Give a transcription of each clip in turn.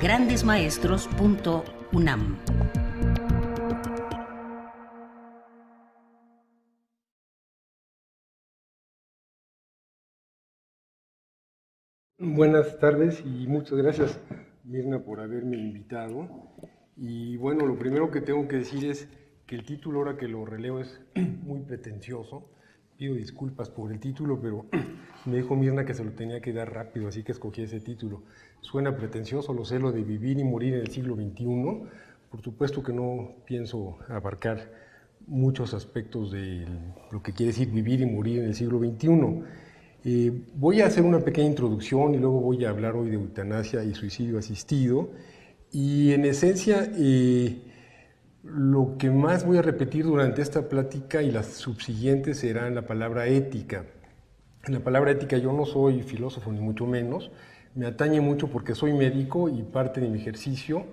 grandesmaestros.unam. Buenas tardes y muchas gracias, Mirna, por haberme invitado. Y bueno, lo primero que tengo que decir es que el título, ahora que lo releo, es muy pretencioso. Pido disculpas por el título, pero me dijo Mirna que se lo tenía que dar rápido, así que escogí ese título. Suena pretencioso, lo sé, lo de vivir y morir en el siglo XXI. Por supuesto que no pienso abarcar muchos aspectos de lo que quiere decir vivir y morir en el siglo XXI. Voy a hacer una pequeña introducción y luego voy a hablar hoy de eutanasia y suicidio asistido. Y en esencia, lo que más voy a repetir durante esta plática y las subsiguientes serán la palabra ética. En la palabra ética yo no soy filósofo ni mucho menos, me atañe mucho porque soy médico y parte de mi ejercicio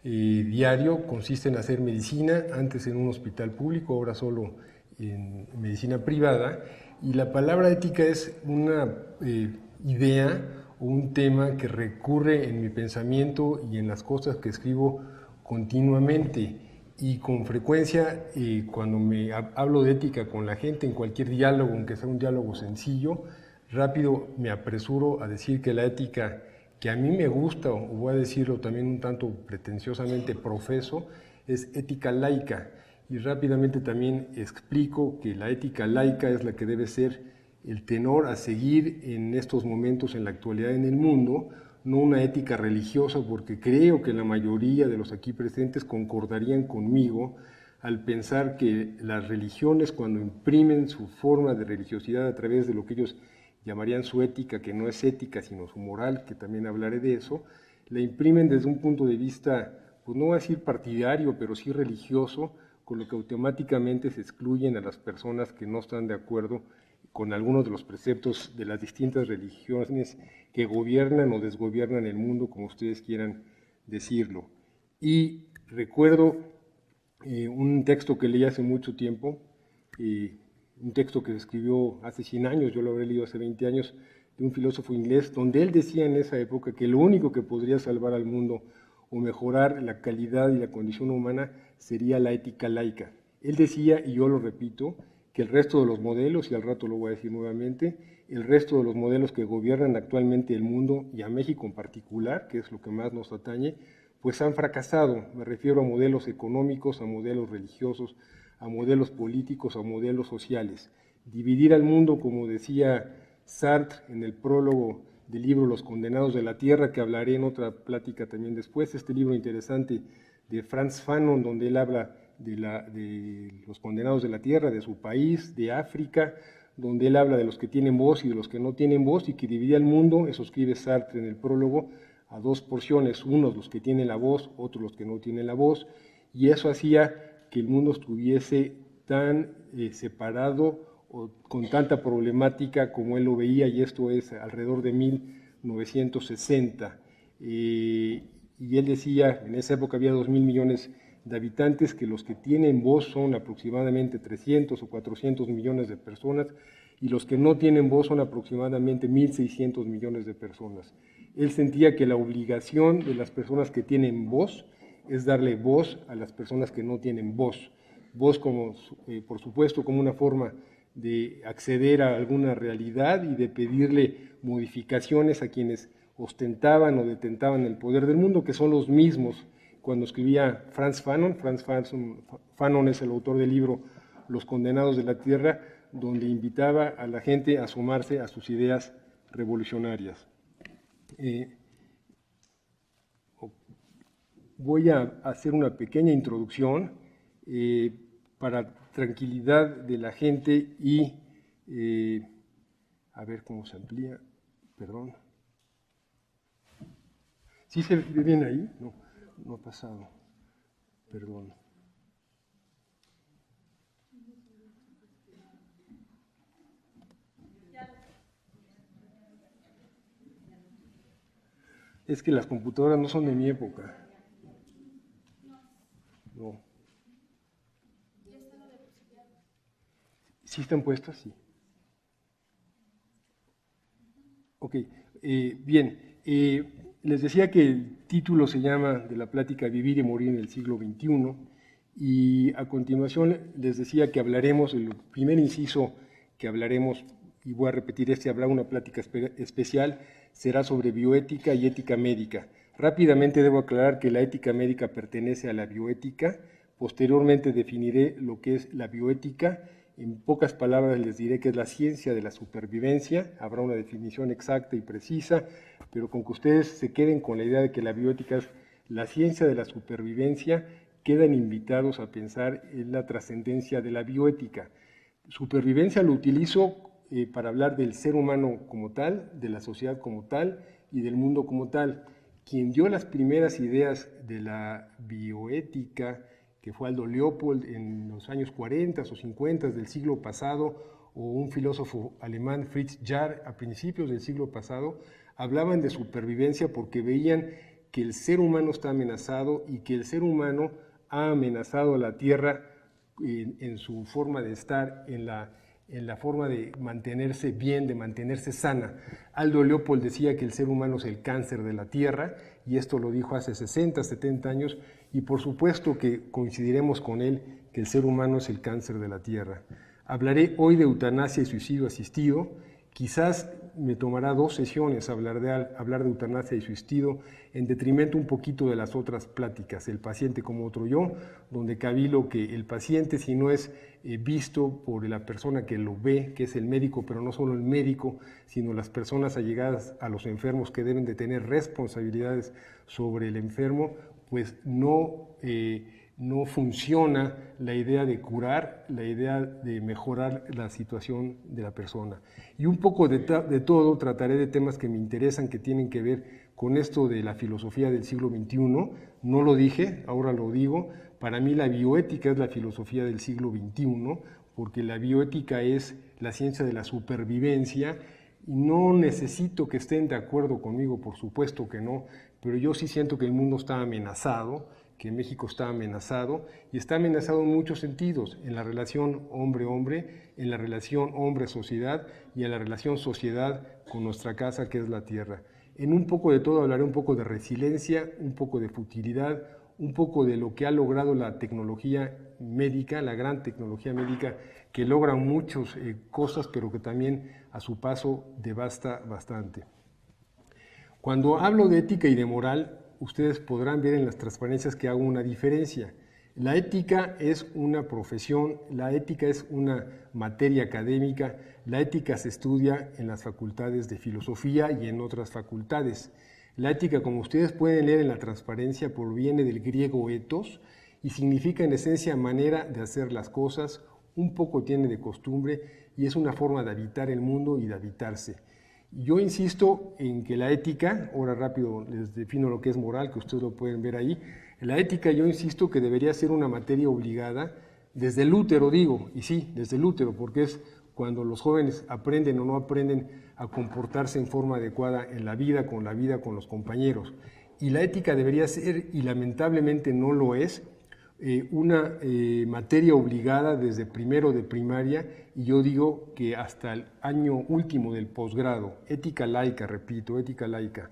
diario consiste en hacer medicina, antes en un hospital público, ahora solo en medicina privada, y la palabra ética es una idea o un tema que recurre en mi pensamiento y en las cosas que escribo continuamente. Y con frecuencia, cuando me hablo de ética con la gente, en cualquier diálogo, aunque sea un diálogo sencillo, rápido me apresuro a decir que la ética que a mí me gusta, o voy a decirlo también un tanto pretenciosamente profeso, es ética laica. Y rápidamente también explico que la ética laica es la que debe ser el tenor a seguir en estos momentos en la actualidad en el mundo, no una ética religiosa, porque creo que la mayoría de los aquí presentes concordarían conmigo al pensar que las religiones, cuando imprimen su forma de religiosidad a través de lo que ellos llamarían su ética, que no es ética sino su moral, que también hablaré de eso, la imprimen desde un punto de vista, pues no voy a decir partidario, pero sí religioso, con lo que automáticamente se excluyen a las personas que no están de acuerdo con algunos de los preceptos de las distintas religiones que gobiernan o desgobiernan el mundo, como ustedes quieran decirlo. Y recuerdo un texto que leí hace mucho tiempo, un texto que se escribió hace 100 años, yo lo habré leído hace 20 años, de un filósofo inglés, donde él decía en esa época que lo único que podría salvar al mundo o mejorar la calidad y la condición humana sería la ética laica. Él decía, y yo lo repito, que el resto de los modelos, y al rato lo voy a decir nuevamente, el resto de los modelos que gobiernan actualmente el mundo, y a México en particular, que es lo que más nos atañe, pues han fracasado. Me refiero a modelos económicos, a modelos religiosos, a modelos políticos, a modelos sociales. Dividir al mundo, como decía Sartre en el prólogo del libro Los Condenados de la Tierra, que hablaré en otra plática también después, este libro interesante de Frantz Fanon, donde él habla de los condenados de la tierra, de su país, de África, donde él habla de los que tienen voz y de los que no tienen voz, y que divide al mundo, eso escribe Sartre en el prólogo, a dos porciones, unos los que tienen la voz, otros los que no tienen la voz, y eso hacía que el mundo estuviese tan separado o con tanta problemática como él lo veía, y esto es alrededor de 1960. Y él decía, en esa época había 2.000 millones de habitantes, que los que tienen voz son aproximadamente 300 o 400 millones de personas, y los que no tienen voz son aproximadamente 1.600 millones de personas. Él sentía que la obligación de las personas que tienen voz es darle voz a las personas que no tienen voz. Voz como, por supuesto, como una forma de acceder a alguna realidad y de pedirle modificaciones a quienes ostentaban o detentaban el poder del mundo, que son los mismos. Cuando escribía Frantz Fanon es el autor del libro Los Condenados de la Tierra, donde invitaba a la gente a sumarse a sus ideas revolucionarias. Voy a hacer una pequeña introducción para tranquilidad de la gente y a ver cómo se amplía, perdón. ¿Sí se ve bien ahí? No, no ha pasado, perdón. Es que las computadoras no son de mi época. No. ¿Sí están puestas? Sí. Ok, bien. les decía que el título se llama de la plática Vivir y morir en el siglo XXI, y a continuación les decía que hablaremos, el primer inciso que hablaremos, y voy a repetir habrá una plática especial, será sobre bioética y ética médica. Rápidamente debo aclarar que la ética médica pertenece a la bioética. Posteriormente definiré lo que es la bioética. En pocas palabras les diré que es la ciencia de la supervivencia. Habrá una definición exacta y precisa, pero con que ustedes se queden con la idea de que la bioética es la ciencia de la supervivencia, quedan invitados a pensar en la trascendencia de la bioética. Supervivencia lo utilizo para hablar del ser humano como tal, de la sociedad como tal y del mundo como tal. Quien dio las primeras ideas de la bioética, que fue Aldo Leopold en los años 40 o 50 del siglo pasado, o un filósofo alemán, Fritz Jarr, a principios del siglo pasado, hablaban de supervivencia porque veían que el ser humano está amenazado y que el ser humano ha amenazado a la Tierra en su forma de estar, en la forma de mantenerse bien, de mantenerse sana. Aldo Leopold decía que el ser humano es el cáncer de la Tierra, y esto lo dijo hace 60, 70 años, y por supuesto que coincidiremos con él que el ser humano es el cáncer de la Tierra. Hablaré hoy de eutanasia y suicidio asistido. Quizás me tomará 2 sesiones hablar de eutanasia y suicidio, en detrimento un poquito de las otras pláticas, el paciente como otro yo, donde cabilo que el paciente, si no es visto por la persona que lo ve, que es el médico, pero no solo el médico, sino las personas allegadas a los enfermos que deben de tener responsabilidades sobre el enfermo, pues no funciona la idea de curar, la idea de mejorar la situación de la persona. Y un poco de todo, trataré de temas que me interesan, que tienen que ver con esto de la filosofía del siglo XXI. No lo dije, ahora lo digo. Para mí la bioética es la filosofía del siglo XXI, porque la bioética es la ciencia de la supervivencia, y no necesito que estén de acuerdo conmigo, por supuesto que no, pero yo sí siento que el mundo está amenazado, que México está amenazado, y está amenazado en muchos sentidos, en la relación hombre-hombre, en la relación hombre-sociedad y en la relación sociedad con nuestra casa, que es la tierra. En un poco de todo hablaré un poco de resiliencia, un poco de futilidad, un poco de lo que ha logrado la tecnología médica, la gran tecnología médica, que logra muchas cosas, pero que también a su paso devasta bastante. Cuando hablo de ética y de moral, ustedes podrán ver en las transparencias que hago una diferencia. La ética es una profesión, la ética es una materia académica, la ética se estudia en las facultades de filosofía y en otras facultades. La ética, como ustedes pueden leer en la transparencia, proviene del griego ethos y significa en esencia manera de hacer las cosas, un poco tiene de costumbre y es una forma de habitar el mundo y de habitarse. Yo insisto en que la ética, ahora rápido les defino lo que es moral, que ustedes lo pueden ver ahí. La ética, yo insisto que debería ser una materia obligada desde el útero, digo, y sí, desde el útero, porque es cuando los jóvenes aprenden o no aprenden a comportarse en forma adecuada en la vida, con los compañeros. Y la ética debería ser, y lamentablemente no lo es, una materia obligada desde primero de primaria, y yo digo que hasta el año último del posgrado. Ética laica, repito, ética laica.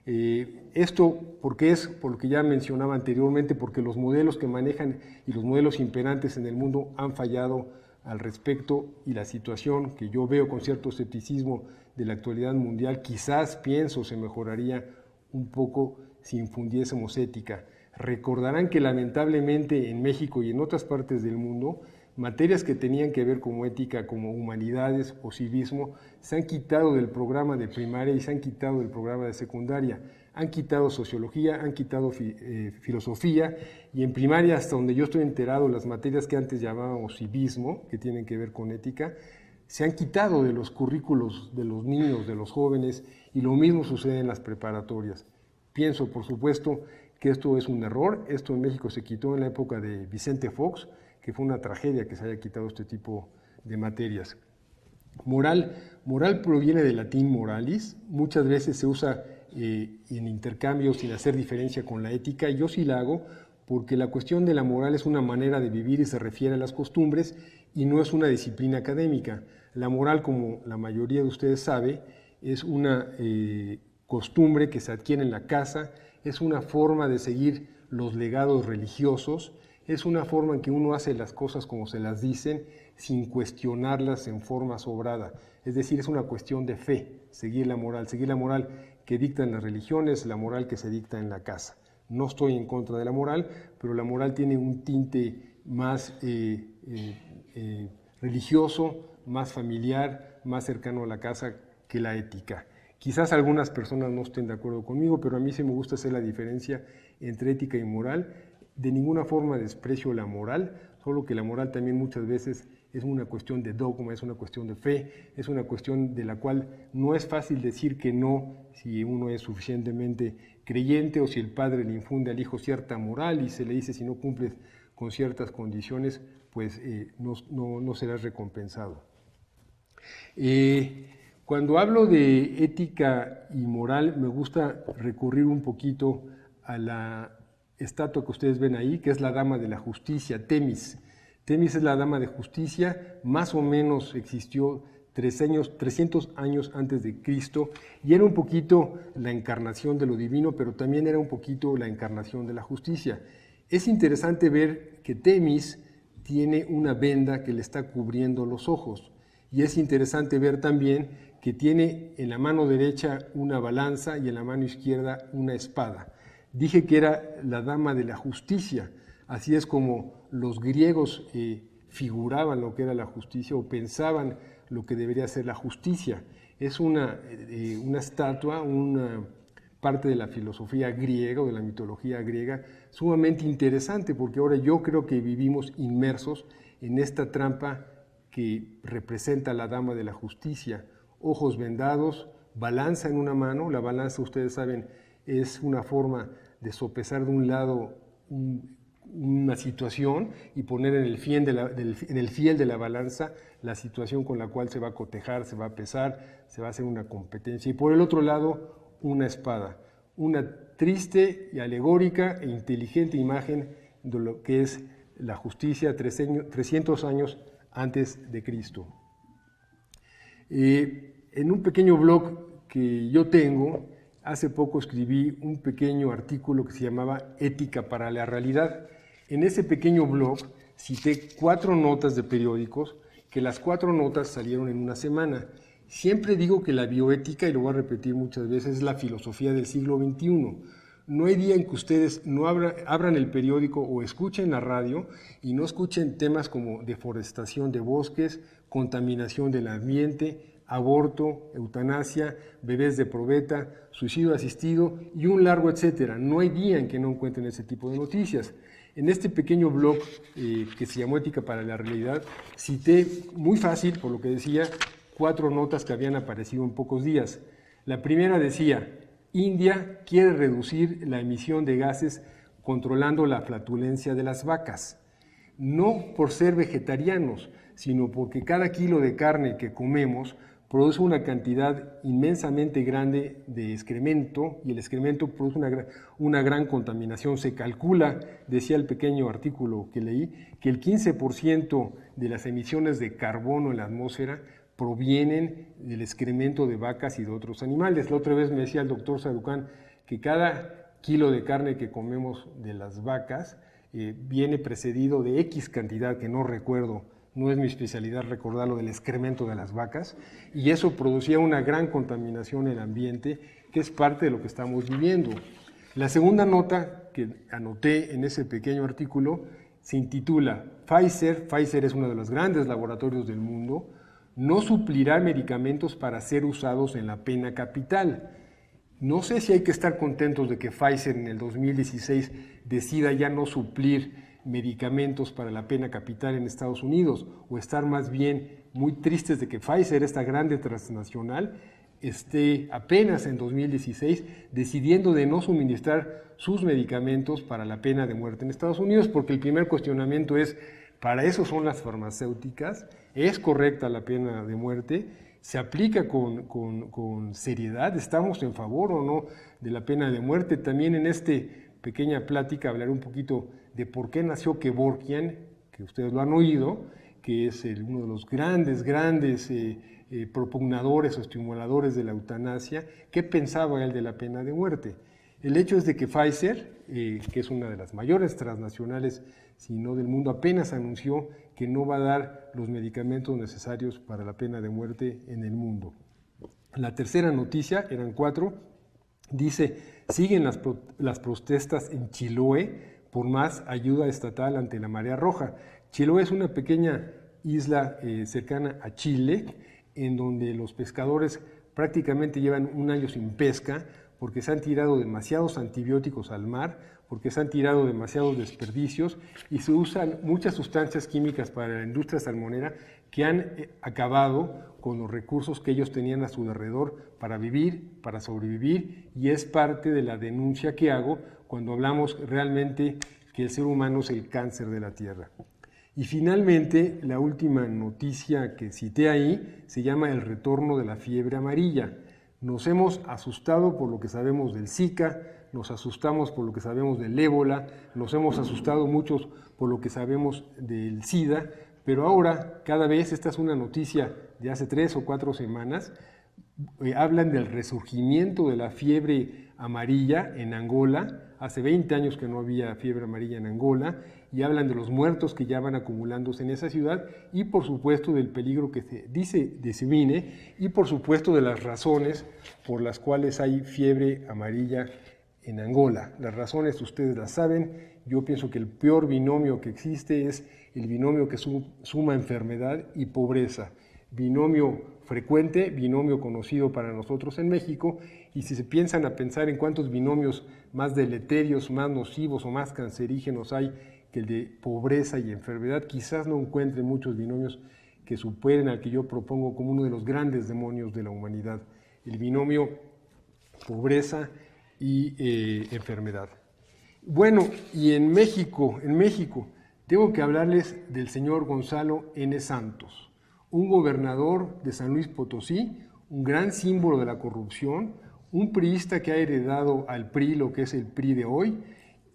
Esto porque es por lo que ya mencionaba anteriormente, porque los modelos que manejan y los modelos imperantes en el mundo han fallado al respecto, y la situación que yo veo con cierto escepticismo de la actualidad mundial, quizás pienso se mejoraría un poco si infundiésemos ética. Recordarán que lamentablemente en México y en otras partes del mundo, materias que tenían que ver como ética, como humanidades o civismo, se han quitado del programa de primaria y se han quitado del programa de secundaria. Han quitado sociología, han quitado filosofía, y en primaria, hasta donde yo estoy enterado, las materias que antes llamábamos civismo, que tienen que ver con ética, se han quitado de los currículos de los niños, de los jóvenes, y lo mismo sucede en las preparatorias. Pienso, por supuesto, que esto es un error. Esto en México se quitó en la época de Vicente Fox, que fue una tragedia que se haya quitado este tipo de materias. Moral proviene del latín moralis, muchas veces se usa en intercambio sin hacer diferencia con la ética, y yo sí la hago porque la cuestión de la moral es una manera de vivir y se refiere a las costumbres y no es una disciplina académica. La moral, como la mayoría de ustedes sabe, es una costumbre que se adquiere en la casa, es una forma de seguir los legados religiosos, es una forma en que uno hace las cosas como se las dicen, sin cuestionarlas en forma sobrada. Es decir, es una cuestión de fe, seguir la moral que dictan las religiones, la moral que se dicta en la casa. No estoy en contra de la moral, pero la moral tiene un tinte más religioso, más familiar, más cercano a la casa que la ética. Quizás algunas personas no estén de acuerdo conmigo, pero a mí sí me gusta hacer la diferencia entre ética y moral. De ninguna forma desprecio la moral, solo que la moral también muchas veces es una cuestión de dogma, es una cuestión de fe, es una cuestión de la cual no es fácil decir que no si uno es suficientemente creyente o si el padre le infunde al hijo cierta moral y se le dice si no cumples con ciertas condiciones, pues no serás recompensado. Cuando hablo de ética y moral, me gusta recurrir un poquito a la estatua que ustedes ven ahí, que es la dama de la justicia, Temis. Temis es la dama de justicia, más o menos existió 300 años antes de Cristo, y era un poquito la encarnación de lo divino, pero también era un poquito la encarnación de la justicia. Es interesante ver que Temis tiene una venda que le está cubriendo los ojos, y es interesante ver también que tiene en la mano derecha una balanza y en la mano izquierda una espada. Dije que era la dama de la justicia, así es como los griegos figuraban lo que era la justicia o pensaban lo que debería ser la justicia. Es una estatua, una parte de la filosofía griega o de la mitología griega sumamente interesante, porque ahora yo creo que vivimos inmersos en esta trampa que representa a la dama de la justicia. Ojos vendados, balanza en una mano. La balanza, ustedes saben, es una forma de sopesar de un lado una situación y poner en el fiel de la balanza la situación con la cual se va a cotejar, se va a pesar, se va a hacer una competencia. Y por el otro lado, una espada, una triste y alegórica e inteligente imagen de lo que es la justicia 300 años antes de Cristo. En un pequeño blog que yo tengo, hace poco escribí un pequeño artículo que se llamaba Ética para la Realidad. En ese pequeño blog cité 4 notas de periódicos, que las 4 notas salieron en una semana. Siempre digo que la bioética, y lo voy a repetir muchas veces, es la filosofía del siglo XXI. No hay día en que ustedes no abran el periódico o escuchen la radio y no escuchen temas como deforestación de bosques, contaminación del ambiente, aborto, eutanasia, bebés de probeta, suicidio asistido y un largo etcétera. No hay día en que no encuentren ese tipo de noticias. En este pequeño blog que se llamó Ética para la Realidad, cité muy fácil, por lo que decía, 4 notas que habían aparecido en pocos días. La primera decía: India quiere reducir la emisión de gases controlando la flatulencia de las vacas. No por ser vegetarianos, sino porque cada kilo de carne que comemos produce una cantidad inmensamente grande de excremento, y el excremento produce una gran contaminación. Se calcula, decía el pequeño artículo que leí, que el 15% de las emisiones de carbono en la atmósfera provienen del excremento de vacas y de otros animales. La otra vez me decía el doctor Sarucán que cada kilo de carne que comemos de las vacas viene precedido de X cantidad, que no recuerdo, no es mi especialidad recordarlo, del excremento de las vacas, y eso producía una gran contaminación en el ambiente, que es parte de lo que estamos viviendo. La segunda nota que anoté en ese pequeño artículo se intitula Pfizer es uno de los grandes laboratorios del mundo, no suplirá medicamentos para ser usados en la pena capital. No sé si hay que estar contentos de que Pfizer en el 2016 decida ya no suplir medicamentos para la pena capital en Estados Unidos, o estar más bien muy tristes de que Pfizer, esta grande transnacional, esté apenas en 2016 decidiendo de no suministrar sus medicamentos para la pena de muerte en Estados Unidos, porque el primer cuestionamiento es: para eso son las farmacéuticas, es correcta la pena de muerte, se aplica con seriedad, estamos en favor o no de la pena de muerte. También en esta pequeña plática hablaré un poquito de por qué nació Kevorkian, que ustedes lo han oído. que es uno de los grandes propugnadores o estimuladores de la eutanasia, ¿qué pensaba él de la pena de muerte? El hecho es de que Pfizer, que es una de las mayores transnacionales, si no del mundo, apenas anunció que no va a dar los medicamentos necesarios para la pena de muerte en el mundo. La tercera noticia, eran 4, dice, siguen las protestas en Chiloé por más ayuda estatal ante la marea roja. Chiloé es una pequeña isla cercana a Chile, en donde los pescadores prácticamente llevan un año sin pesca, porque se han tirado demasiados antibióticos al mar, porque se han tirado demasiados desperdicios y se usan muchas sustancias químicas para la industria salmonera que han acabado con los recursos que ellos tenían a su alrededor para vivir, para sobrevivir, y es parte de la denuncia que hago cuando hablamos realmente que el ser humano es el cáncer de la Tierra. Y finalmente, la última noticia que cité ahí se llama el retorno de la fiebre amarilla. Nos hemos asustado por lo que sabemos del Zika, nos asustamos por lo que sabemos del ébola, nos hemos asustado muchos por lo que sabemos del SIDA, pero ahora, cada vez, esta es una noticia de hace 3 o 4 semanas, hablan del resurgimiento de la fiebre amarilla en Angola. Hace 20 años que no había fiebre amarilla en Angola, y hablan de los muertos que ya van acumulándose en esa ciudad y por supuesto del peligro que se disemine y por supuesto de las razones por las cuales hay fiebre amarilla en Angola. Las razones ustedes las saben. Yo pienso que el peor binomio que existe es el binomio que suma enfermedad y pobreza. Binomio frecuente, binomio conocido para nosotros en México, y si se piensan a pensar en cuántos binomios más deleterios, más nocivos o más cancerígenos hay que el de pobreza y enfermedad, quizás no encuentren muchos binomios que superen al que yo propongo como uno de los grandes demonios de la humanidad, el binomio pobreza y enfermedad. Bueno, y en México, tengo que hablarles del señor Gonzalo N. Santos, un gobernador de San Luis Potosí, un gran símbolo de la corrupción, un priista que ha heredado al PRI lo que es el PRI de hoy,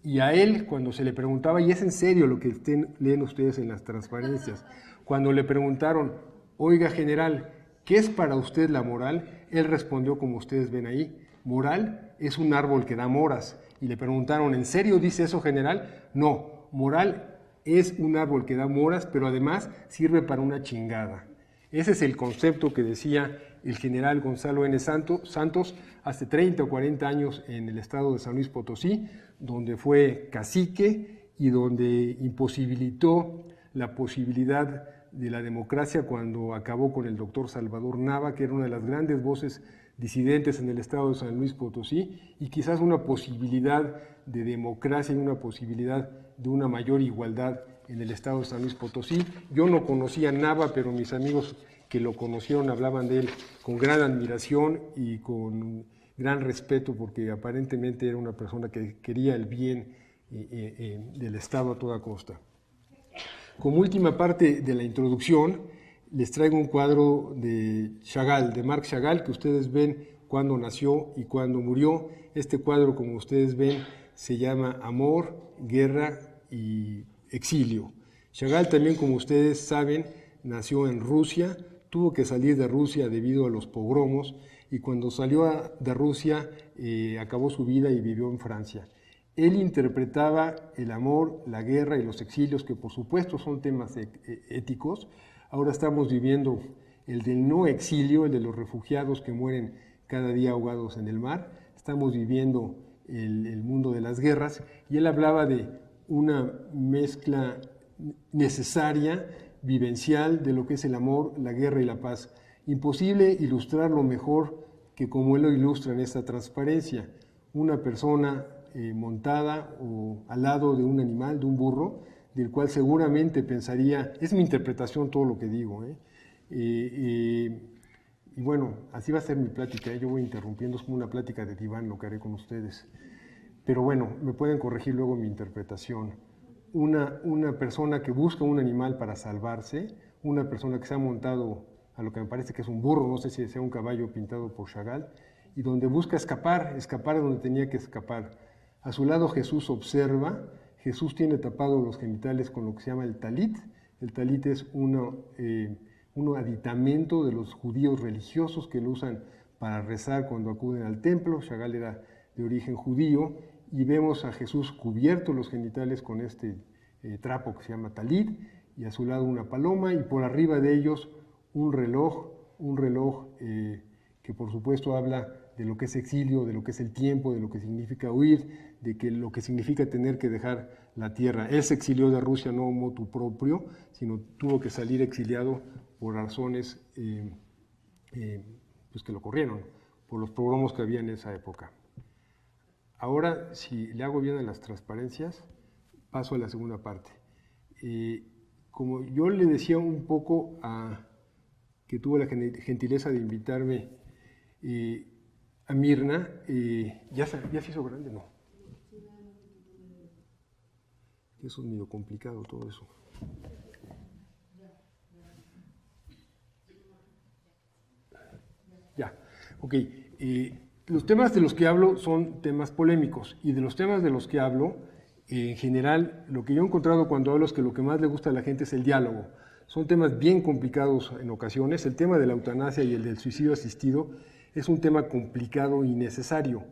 y a él cuando se le preguntaba, y es en serio lo que leen ustedes en las transparencias, cuando le preguntaron, oiga general, ¿qué es para usted la moral? Él respondió como ustedes ven ahí, moral es un árbol que da moras. Y le preguntaron, ¿en serio dice eso general? No, moral es un árbol que da moras, pero además sirve para una chingada. Ese es el concepto que decía el general Gonzalo N. Santos hace 30 o 40 años en el estado de San Luis Potosí, donde fue cacique y donde imposibilitó la posibilidad de la democracia cuando acabó con el doctor Salvador Nava, que era una de las grandes voces disidentes en el estado de San Luis Potosí, y quizás una posibilidad de democracia y una posibilidad de una mayor igualdad en el estado de San Luis Potosí. Yo no conocía a Nava, pero mis amigos que lo conocieron hablaban de él con gran admiración y con gran respeto, porque aparentemente era una persona que quería el bien del estado a toda costa. Como última parte de la introducción, les traigo un cuadro de Chagall, de Marc Chagall, que ustedes ven cuándo nació y cuándo murió. Este cuadro, como ustedes ven, se llama Amor, Guerra y Exilio. Chagall también, como ustedes saben, nació en Rusia, tuvo que salir de Rusia debido a los pogromos, y cuando salió de Rusia acabó su vida y vivió en Francia. Él interpretaba el amor, la guerra y los exilios, que por supuesto son temas éticos. Ahora estamos viviendo el del no exilio, el de los refugiados que mueren cada día ahogados en el mar. Estamos viviendo el mundo de las guerras, y él hablaba de una mezcla necesaria, vivencial, de lo que es el amor, la guerra y la paz. Imposible ilustrarlo mejor que como él lo ilustra en esta transparencia. Una persona montada o al lado de un animal, de un burro, del cual seguramente pensaría, es mi interpretación todo lo que digo, y bueno, así va a ser mi plática, yo voy interrumpiendo, es como una plática de diván lo que haré con ustedes, pero bueno, me pueden corregir luego mi interpretación. Una persona que busca un animal para salvarse, una persona que se ha montado a lo que me parece que es un burro, no sé si sea un caballo pintado por Chagall, y donde busca escapar a donde tenía que escapar. A su lado Jesús observa. Jesús tiene tapados los genitales con lo que se llama el talit. El talit es un aditamento de los judíos religiosos que lo usan para rezar cuando acuden al templo. Chagall era de origen judío y vemos a Jesús cubierto los genitales con este trapo que se llama talit y a su lado una paloma y por arriba de ellos un reloj que por supuesto habla de lo que es exilio, de lo que es el tiempo, de lo que significa huir, de que lo que significa tener que dejar la tierra. Él se exilió de Rusia no motu propio, sino tuvo que salir exiliado por razones pues que lo corrieron, por los pogromos que había en esa época. Ahora, si le hago bien a las transparencias, paso a la segunda parte. Como yo le decía un poco que tuvo la gentileza de invitarme a Mirna, ¿ya se hizo grande? No. Eso es medio complicado todo eso. Ya, ok. Los temas de los que hablo son temas polémicos y de los temas de los que hablo, en general, lo que yo he encontrado cuando hablo es que lo que más le gusta a la gente es el diálogo. Son temas bien complicados en ocasiones. El tema de la eutanasia y el del suicidio asistido es un tema complicado y necesario.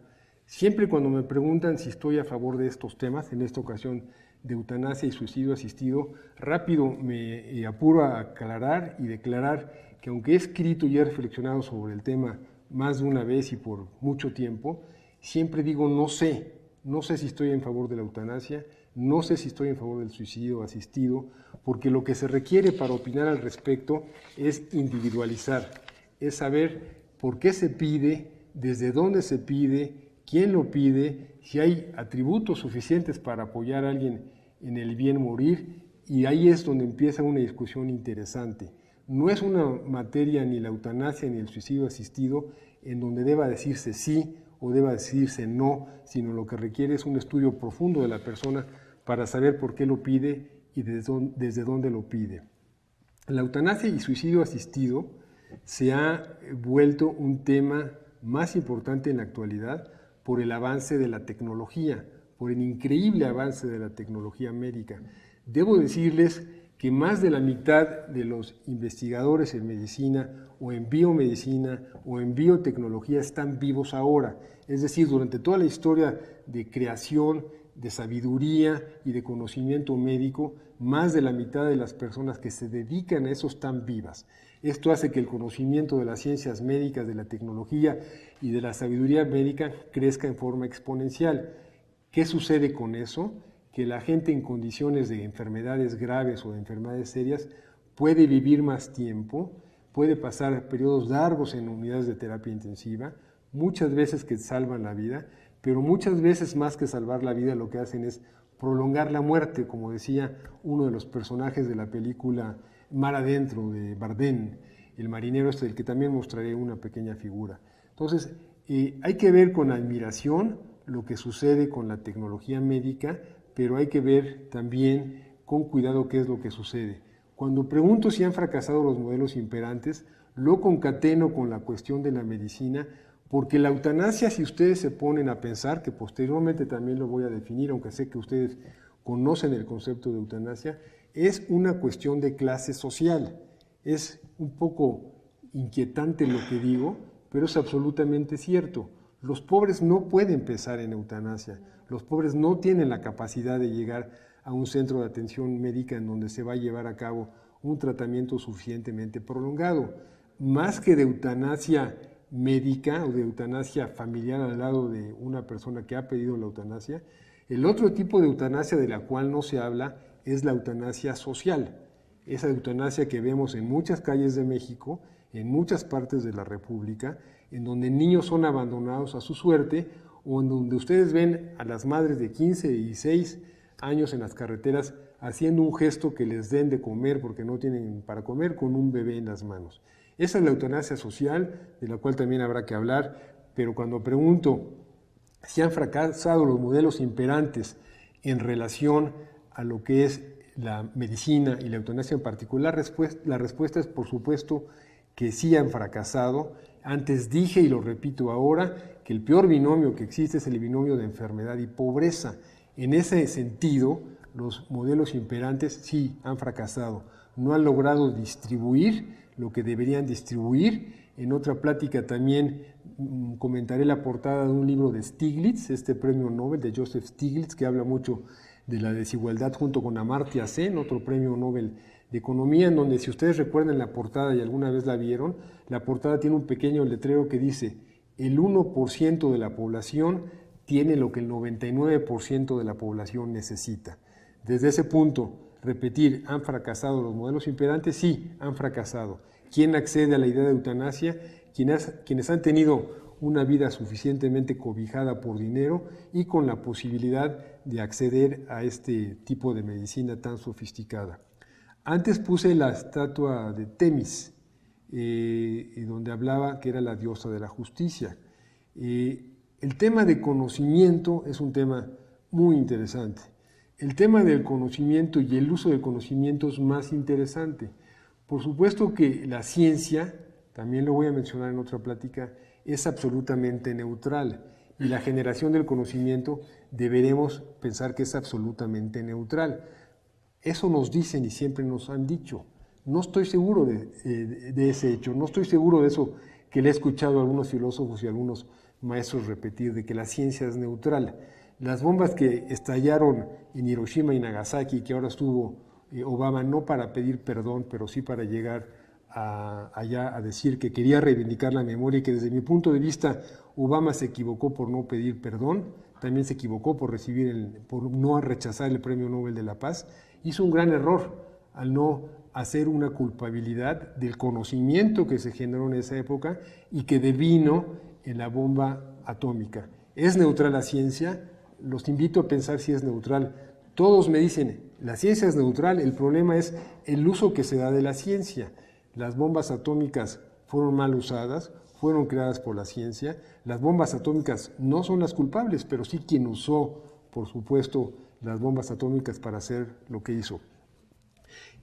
Siempre cuando me preguntan si estoy a favor de estos temas, en esta ocasión de eutanasia y suicidio asistido, rápido me apuro a aclarar y declarar que aunque he escrito y he reflexionado sobre el tema más de una vez y por mucho tiempo, siempre digo no sé si estoy en favor de la eutanasia, no sé si estoy en favor del suicidio asistido, porque lo que se requiere para opinar al respecto es individualizar, es saber por qué se pide, desde dónde se pide, quién lo pide, si hay atributos suficientes para apoyar a alguien en el bien morir, y ahí es donde empieza una discusión interesante. No es una materia ni la eutanasia ni el suicidio asistido en donde deba decirse sí o deba decirse no, sino lo que requiere es un estudio profundo de la persona para saber por qué lo pide y desde dónde lo pide. La eutanasia y suicidio asistido se ha vuelto un tema más importante en la actualidad por el avance de la tecnología, por el increíble avance de la tecnología médica. Debo decirles que más de la mitad de los investigadores en medicina o en biomedicina o en biotecnología están vivos ahora. Es decir, durante toda la historia de creación, de sabiduría y de conocimiento médico, más de la mitad de las personas que se dedican a eso están vivas. Esto hace que el conocimiento de las ciencias médicas, de la tecnología y de la sabiduría médica crezca en forma exponencial. ¿Qué sucede con eso? Que la gente en condiciones de enfermedades graves o de enfermedades serias puede vivir más tiempo, puede pasar periodos largos en unidades de terapia intensiva, muchas veces que salvan la vida, pero muchas veces más que salvar la vida lo que hacen es prolongar la muerte, como decía uno de los personajes de la película Mar Adentro de Bardem, el marinero del que también mostraré una pequeña figura. Entonces, hay que ver con admiración lo que sucede con la tecnología médica, pero hay que ver también con cuidado qué es lo que sucede. Cuando pregunto si han fracasado los modelos imperantes, lo concateno con la cuestión de la medicina, porque la eutanasia, si ustedes se ponen a pensar, que posteriormente también lo voy a definir, aunque sé que ustedes conocen el concepto de eutanasia, es una cuestión de clase social. Es un poco inquietante lo que digo, pero es absolutamente cierto. Los pobres no pueden pensar en eutanasia. Los pobres no tienen la capacidad de llegar a un centro de atención médica en donde se va a llevar a cabo un tratamiento suficientemente prolongado. Más que de eutanasia médica o de eutanasia familiar al lado de una persona que ha pedido la eutanasia, el otro tipo de eutanasia de la cual no se habla es la eutanasia social. Esa eutanasia que vemos en muchas calles de México, en muchas partes de la República, en donde niños son abandonados a su suerte o en donde ustedes ven a las madres de 15 y 16 años en las carreteras haciendo un gesto que les den de comer porque no tienen para comer con un bebé en las manos. Esa es la eutanasia social, de la cual también habrá que hablar, pero cuando pregunto si han fracasado los modelos imperantes en relación a lo que es la medicina y la eutanasia en particular, la respuesta es por supuesto que sí han fracasado. Antes dije, y lo repito ahora, que el peor binomio que existe es el binomio de enfermedad y pobreza. En ese sentido, los modelos imperantes sí han fracasado. no han logrado distribuir lo que deberían distribuir. En otra plática también comentaré la portada de un libro de Stiglitz, este premio Nobel de Joseph Stiglitz, que habla mucho de la desigualdad, junto con Amartya Sen, otro premio Nobel de Economía, en donde, si ustedes recuerdan la portada y alguna vez la vieron, la portada tiene un pequeño letrero que dice: el 1% de la población tiene lo que el 99% de la población necesita. Desde ese punto, repetir, ¿han fracasado los modelos imperantes? Sí, han fracasado. ¿Quién accede a la idea de eutanasia? Quienes han tenido una vida suficientemente cobijada por dinero y con la posibilidad de acceder a este tipo de medicina tan sofisticada. Antes puse la estatua de Temis, donde hablaba que era la diosa de la justicia. El tema de conocimiento es un tema muy interesante. El tema del conocimiento y el uso del conocimiento es más interesante. Por supuesto que la ciencia, también lo voy a mencionar en otra plática, es absolutamente neutral, y la generación del conocimiento deberemos pensar que es absolutamente neutral. Eso nos dicen y siempre nos han dicho. No estoy seguro de ese hecho, no estoy seguro de eso que le he escuchado a algunos filósofos y a algunos maestros repetir, de que la ciencia es neutral. Las bombas que estallaron en Hiroshima y Nagasaki, que ahora estuvo Obama no para pedir perdón, pero sí para llegar allá a decir que quería reivindicar la memoria, y que desde mi punto de vista Obama se equivocó por no pedir perdón, también se equivocó por no rechazar el Premio Nobel de la Paz. Hizo un gran error al no hacer una culpabilidad del conocimiento que se generó en esa época y que devino en la bomba atómica. ¿Es neutral la ciencia? Los invito a pensar si es neutral. Todos me dicen, la ciencia es neutral, el problema es el uso que se da de la ciencia. Las bombas atómicas fueron mal usadas, fueron creadas por la ciencia. Las bombas atómicas no son las culpables, pero sí quien usó, por supuesto, las bombas atómicas para hacer lo que hizo.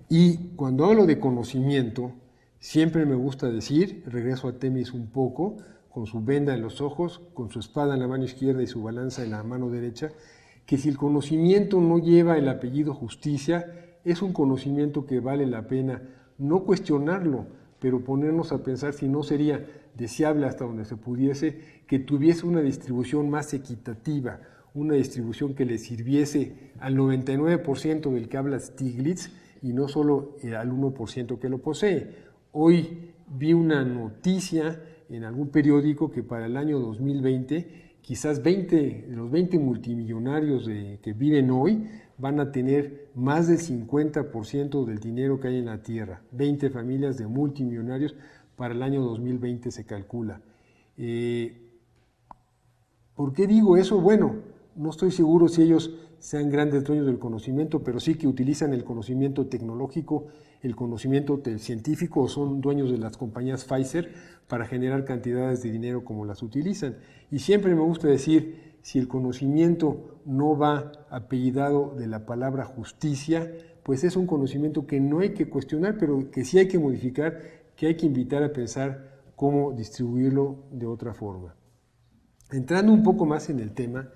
Y cuando hablo de conocimiento, siempre me gusta decir, regreso a Temis un poco, con su venda en los ojos, con su espada en la mano izquierda y su balanza en la mano derecha, que si el conocimiento no lleva el apellido justicia, es un conocimiento que vale la pena no cuestionarlo, pero ponernos a pensar si no sería deseable, hasta donde se pudiese, que tuviese una distribución más equitativa, una distribución que le sirviese al 99% del que habla Stiglitz y no solo al 1% que lo posee. Hoy vi una noticia en algún periódico que para el año 2020 quizás de los 20 multimillonarios que viven hoy van a tener más del 50% del dinero que hay en la Tierra. 20 familias de multimillonarios para el año 2020 se calcula. ¿Por qué digo eso? Bueno, no estoy seguro si ellos sean grandes dueños del conocimiento, pero sí que utilizan el conocimiento tecnológico, el conocimiento científico, o son dueños de las compañías Pfizer para generar cantidades de dinero como las utilizan. Y siempre me gusta decir, si el conocimiento no va apellidado de la palabra justicia, pues es un conocimiento que no hay que cuestionar, pero que sí hay que modificar, que hay que invitar a pensar cómo distribuirlo de otra forma. Entrando un poco más en el tema,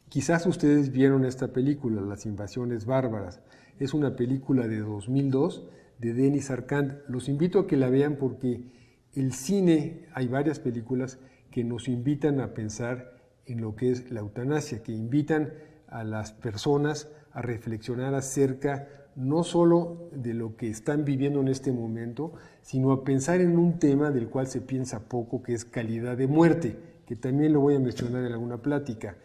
quizás ustedes vieron esta película, Las Invasiones Bárbaras. Es una película de 2002 de Denis Arcand. Los invito a que la vean porque el cine, hay varias películas que nos invitan a pensar en lo que es la eutanasia, que invitan a las personas a reflexionar acerca no solo de lo que están viviendo en este momento, sino a pensar en un tema del cual se piensa poco, que es calidad de muerte, que también lo voy a mencionar en alguna plática.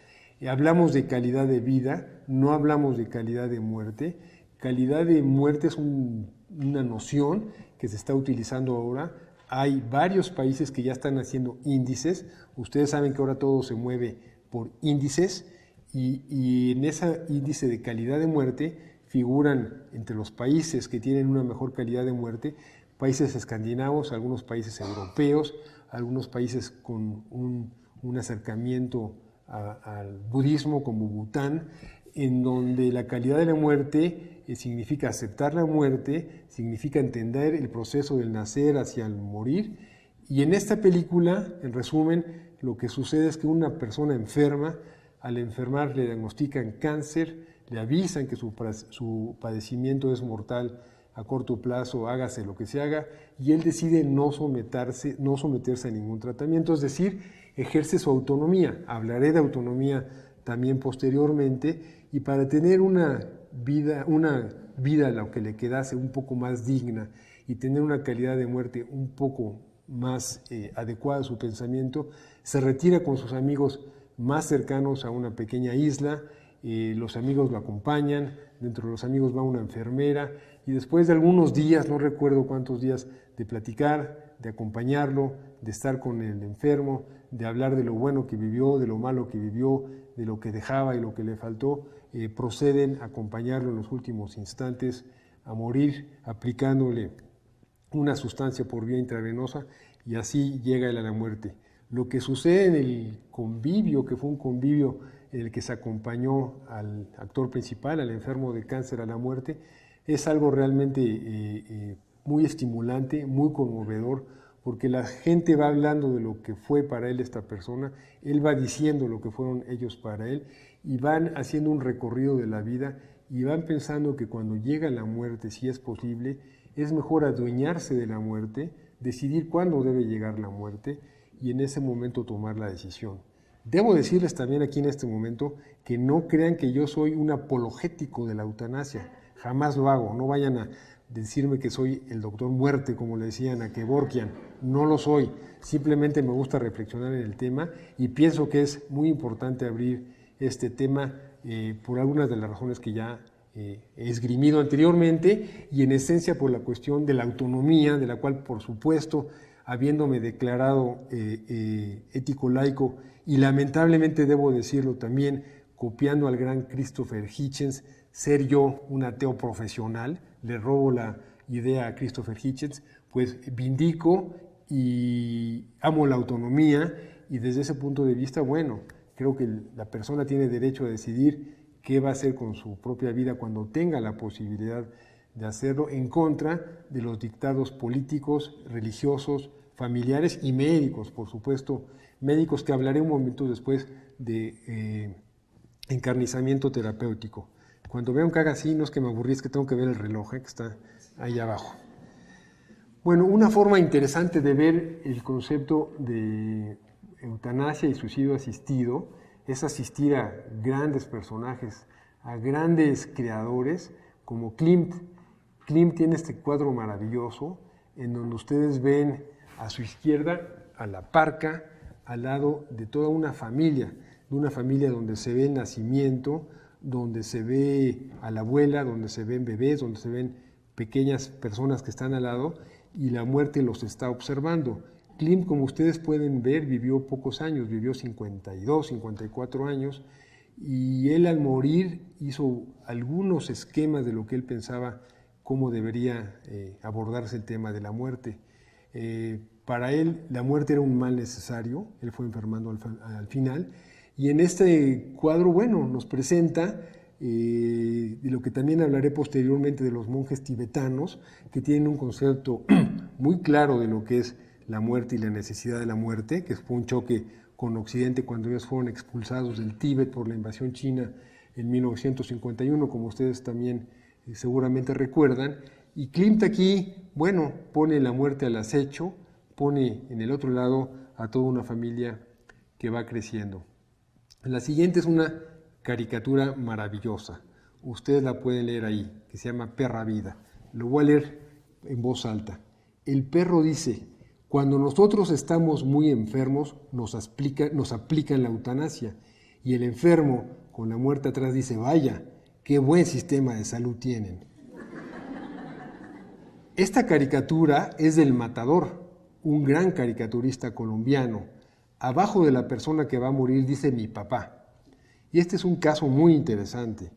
Hablamos de calidad de vida, no hablamos de calidad de muerte. Calidad de muerte es una noción que se está utilizando ahora. Hay varios países que ya están haciendo índices. Ustedes saben que ahora todo se mueve por índices y en ese índice de calidad de muerte figuran entre los países que tienen una mejor calidad de muerte, países escandinavos, algunos países europeos, algunos países con un acercamiento al budismo como Bután, en donde la calidad de la muerte significa aceptar la muerte, significa entender el proceso del nacer hacia el morir. Y en esta película, en resumen, lo que sucede es que una persona enferma, al enfermar le diagnostican cáncer, le avisan que su padecimiento es mortal a corto plazo, hágase lo que se haga, y él decide no someterse a ningún tratamiento, es decir, ejerce su autonomía. Hablaré de autonomía también posteriormente, y para tener una vida a lo que le quedase un poco más digna y tener una calidad de muerte un poco más adecuada a su pensamiento, se retira con sus amigos más cercanos a una pequeña isla. Los amigos lo acompañan, dentro de los amigos va una enfermera, y después de algunos días, no recuerdo cuántos días, de platicar, de acompañarlo, de estar con el enfermo, de hablar de lo bueno que vivió, de lo malo que vivió, de lo que dejaba y lo que le faltó, proceden a acompañarlo en los últimos instantes a morir, aplicándole una sustancia por vía intravenosa, y así llega él a la muerte. Lo que sucede en el convivio, que fue un convivio en el que se acompañó al actor principal, al enfermo de cáncer a la muerte, es algo realmente muy estimulante, muy conmovedor, porque la gente va hablando de lo que fue para él esta persona, él va diciendo lo que fueron ellos para él, y van haciendo un recorrido de la vida, y van pensando que cuando llega la muerte, si es posible, es mejor adueñarse de la muerte, decidir cuándo debe llegar la muerte, y en ese momento tomar la decisión. Debo decirles también aquí en este momento que no crean que yo soy un apologético de la eutanasia, jamás lo hago, no vayan a decirme que soy el doctor muerte, como le decían a Kevorkian, no lo soy, simplemente me gusta reflexionar en el tema, y pienso que es muy importante abrir este tema por algunas de las razones que ya he esgrimido anteriormente, y en esencia por la cuestión de la autonomía, de la cual, por supuesto, habiéndome declarado ético laico, y lamentablemente debo decirlo también, copiando al gran Christopher Hitchens, ser yo un ateo profesional, le robo la idea a Christopher Hitchens, pues vindico y amo la autonomía, y desde ese punto de vista, bueno, creo que la persona tiene derecho a decidir qué va a hacer con su propia vida cuando tenga la posibilidad de hacerlo, en contra de los dictados políticos, religiosos, familiares y médicos, por supuesto, médicos, que hablaré un momento después de encarnizamiento terapéutico. Cuando vean que haga así, no es que me aburrí, es que tengo que ver el reloj, que está ahí abajo. Bueno, una forma interesante de ver el concepto de eutanasia y suicidio asistido es asistir a grandes personajes, a grandes creadores como Klimt. Klimt tiene este cuadro maravilloso en donde ustedes ven a su izquierda a la parca, al lado de toda una familia donde se ve el nacimiento, donde se ve a la abuela, donde se ven bebés, donde se ven pequeñas personas que están al lado, y la muerte los está observando. Klimt, como ustedes pueden ver, vivió pocos años, vivió 52, 54 años, y él al morir hizo algunos esquemas de lo que él pensaba cómo debería abordarse el tema de la muerte. Para él la muerte era un mal necesario, él fue enfermando al final, y en este cuadro, bueno, nos presenta de lo que también hablaré posteriormente de los monjes tibetanos, que tienen un concepto muy claro de lo que es la muerte y la necesidad de la muerte, que fue un choque con Occidente cuando ellos fueron expulsados del Tíbet por la invasión china en 1951, como ustedes también seguramente recuerdan. Y Klimt aquí, bueno, pone la muerte al acecho, pone en el otro lado a toda una familia que va creciendo. La siguiente es una caricatura maravillosa, ustedes la pueden leer ahí, que se llama Perra Vida. Lo voy a leer en voz alta. El perro dice: cuando nosotros estamos muy enfermos, nos aplican la eutanasia, y el enfermo, con la muerte atrás, dice: vaya, qué buen sistema de salud tienen. Esta caricatura es del Matador, un gran caricaturista colombiano. Abajo de la persona que va a morir dice mi papá. Y este es un caso muy interesante.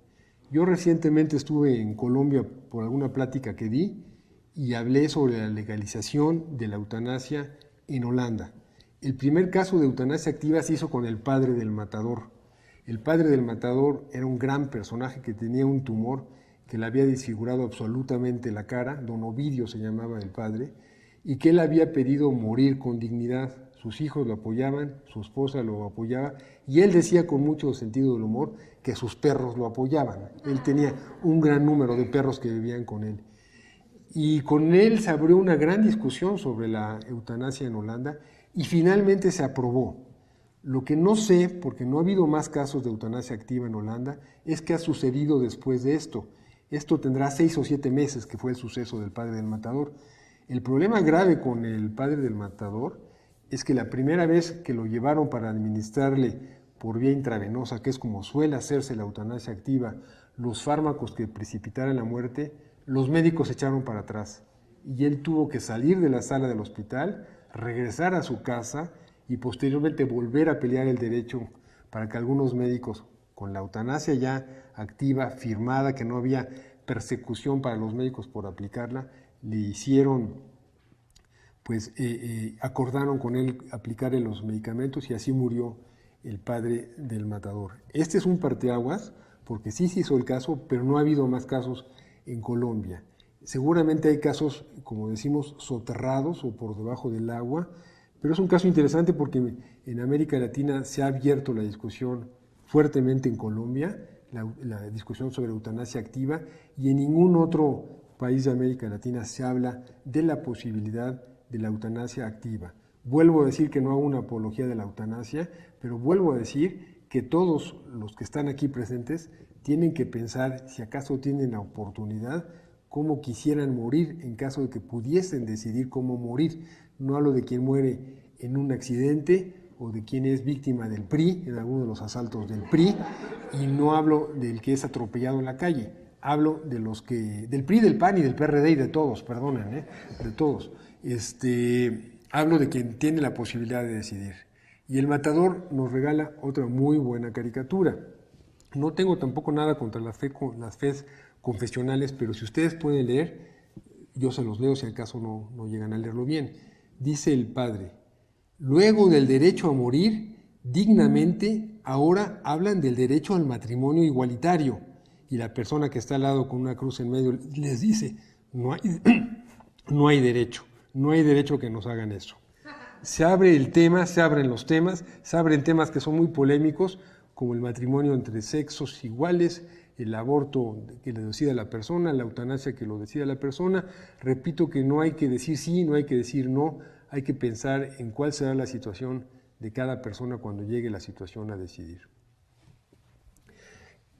Yo recientemente estuve en Colombia por alguna plática que di y hablé sobre la legalización de la eutanasia en Holanda. El primer caso de eutanasia activa se hizo con el padre del Matador. El padre del Matador era un gran personaje que tenía un tumor que le había desfigurado absolutamente la cara, don Ovidio se llamaba el padre, y que él había pedido morir con dignidad. Sus hijos lo apoyaban, su esposa lo apoyaba, y él decía con mucho sentido del humor que sus perros lo apoyaban. Él tenía un gran número de perros que vivían con él. y con él se abrió una gran discusión sobre la eutanasia en Holanda y finalmente se aprobó. Lo que no sé, porque no ha habido más casos de eutanasia activa en Holanda, es qué ha sucedido después de esto. Esto tendrá 6 o 7 meses, que fue el suceso del padre del matador. El problema grave con el padre del matador es que la primera vez que lo llevaron para administrarle por vía intravenosa, que es como suele hacerse la eutanasia activa, los fármacos que precipitaran la muerte, los médicos se echaron para atrás y él tuvo que salir de la sala del hospital, regresar a su casa y posteriormente volver a pelear el derecho para que algunos médicos, con la eutanasia ya activa, firmada, que no había persecución para los médicos por aplicarla, le hicieron, pues acordaron con él aplicarle los medicamentos y así murió el padre del matador. Este es un parteaguas, porque sí se hizo el caso, pero no ha habido más casos en Colombia. Seguramente hay casos, como decimos, soterrados o por debajo del agua, pero es un caso interesante porque en América Latina se ha abierto la discusión fuertemente en Colombia, la discusión sobre eutanasia activa, y en ningún otro país de América Latina se habla de la posibilidad de la eutanasia activa. Vuelvo a decir que no hago una apología de la eutanasia, pero vuelvo a decir que todos los que están aquí presentes tienen que pensar si acaso tienen la oportunidad, cómo quisieran morir en caso de que pudiesen decidir cómo morir. No hablo de quien muere en un accidente o de quien es víctima del PRI, en alguno de los asaltos del PRI, y no hablo del que es atropellado en la calle. Hablo de los que, del PRI, del PAN y del PRD y de todos, perdonen, de todos. Hablo de quien tiene la posibilidad de decidir. Y el matador nos regala otra muy buena caricatura. No tengo tampoco nada contra las fes confesionales, pero si ustedes pueden leer, yo se los leo si acaso no llegan a leerlo bien. Dice el padre: luego del derecho a morir dignamente, ahora hablan del derecho al matrimonio igualitario. Y la persona que está al lado con una cruz en medio les dice: no hay derecho que nos hagan eso. Se abre el tema, se abren los temas, se abren temas que son muy polémicos, como el matrimonio entre sexos iguales, el aborto que le decida la persona, la eutanasia que lo decida la persona. Repito que no hay que decir sí, no hay que decir no, hay que pensar en cuál será la situación de cada persona cuando llegue la situación a decidir.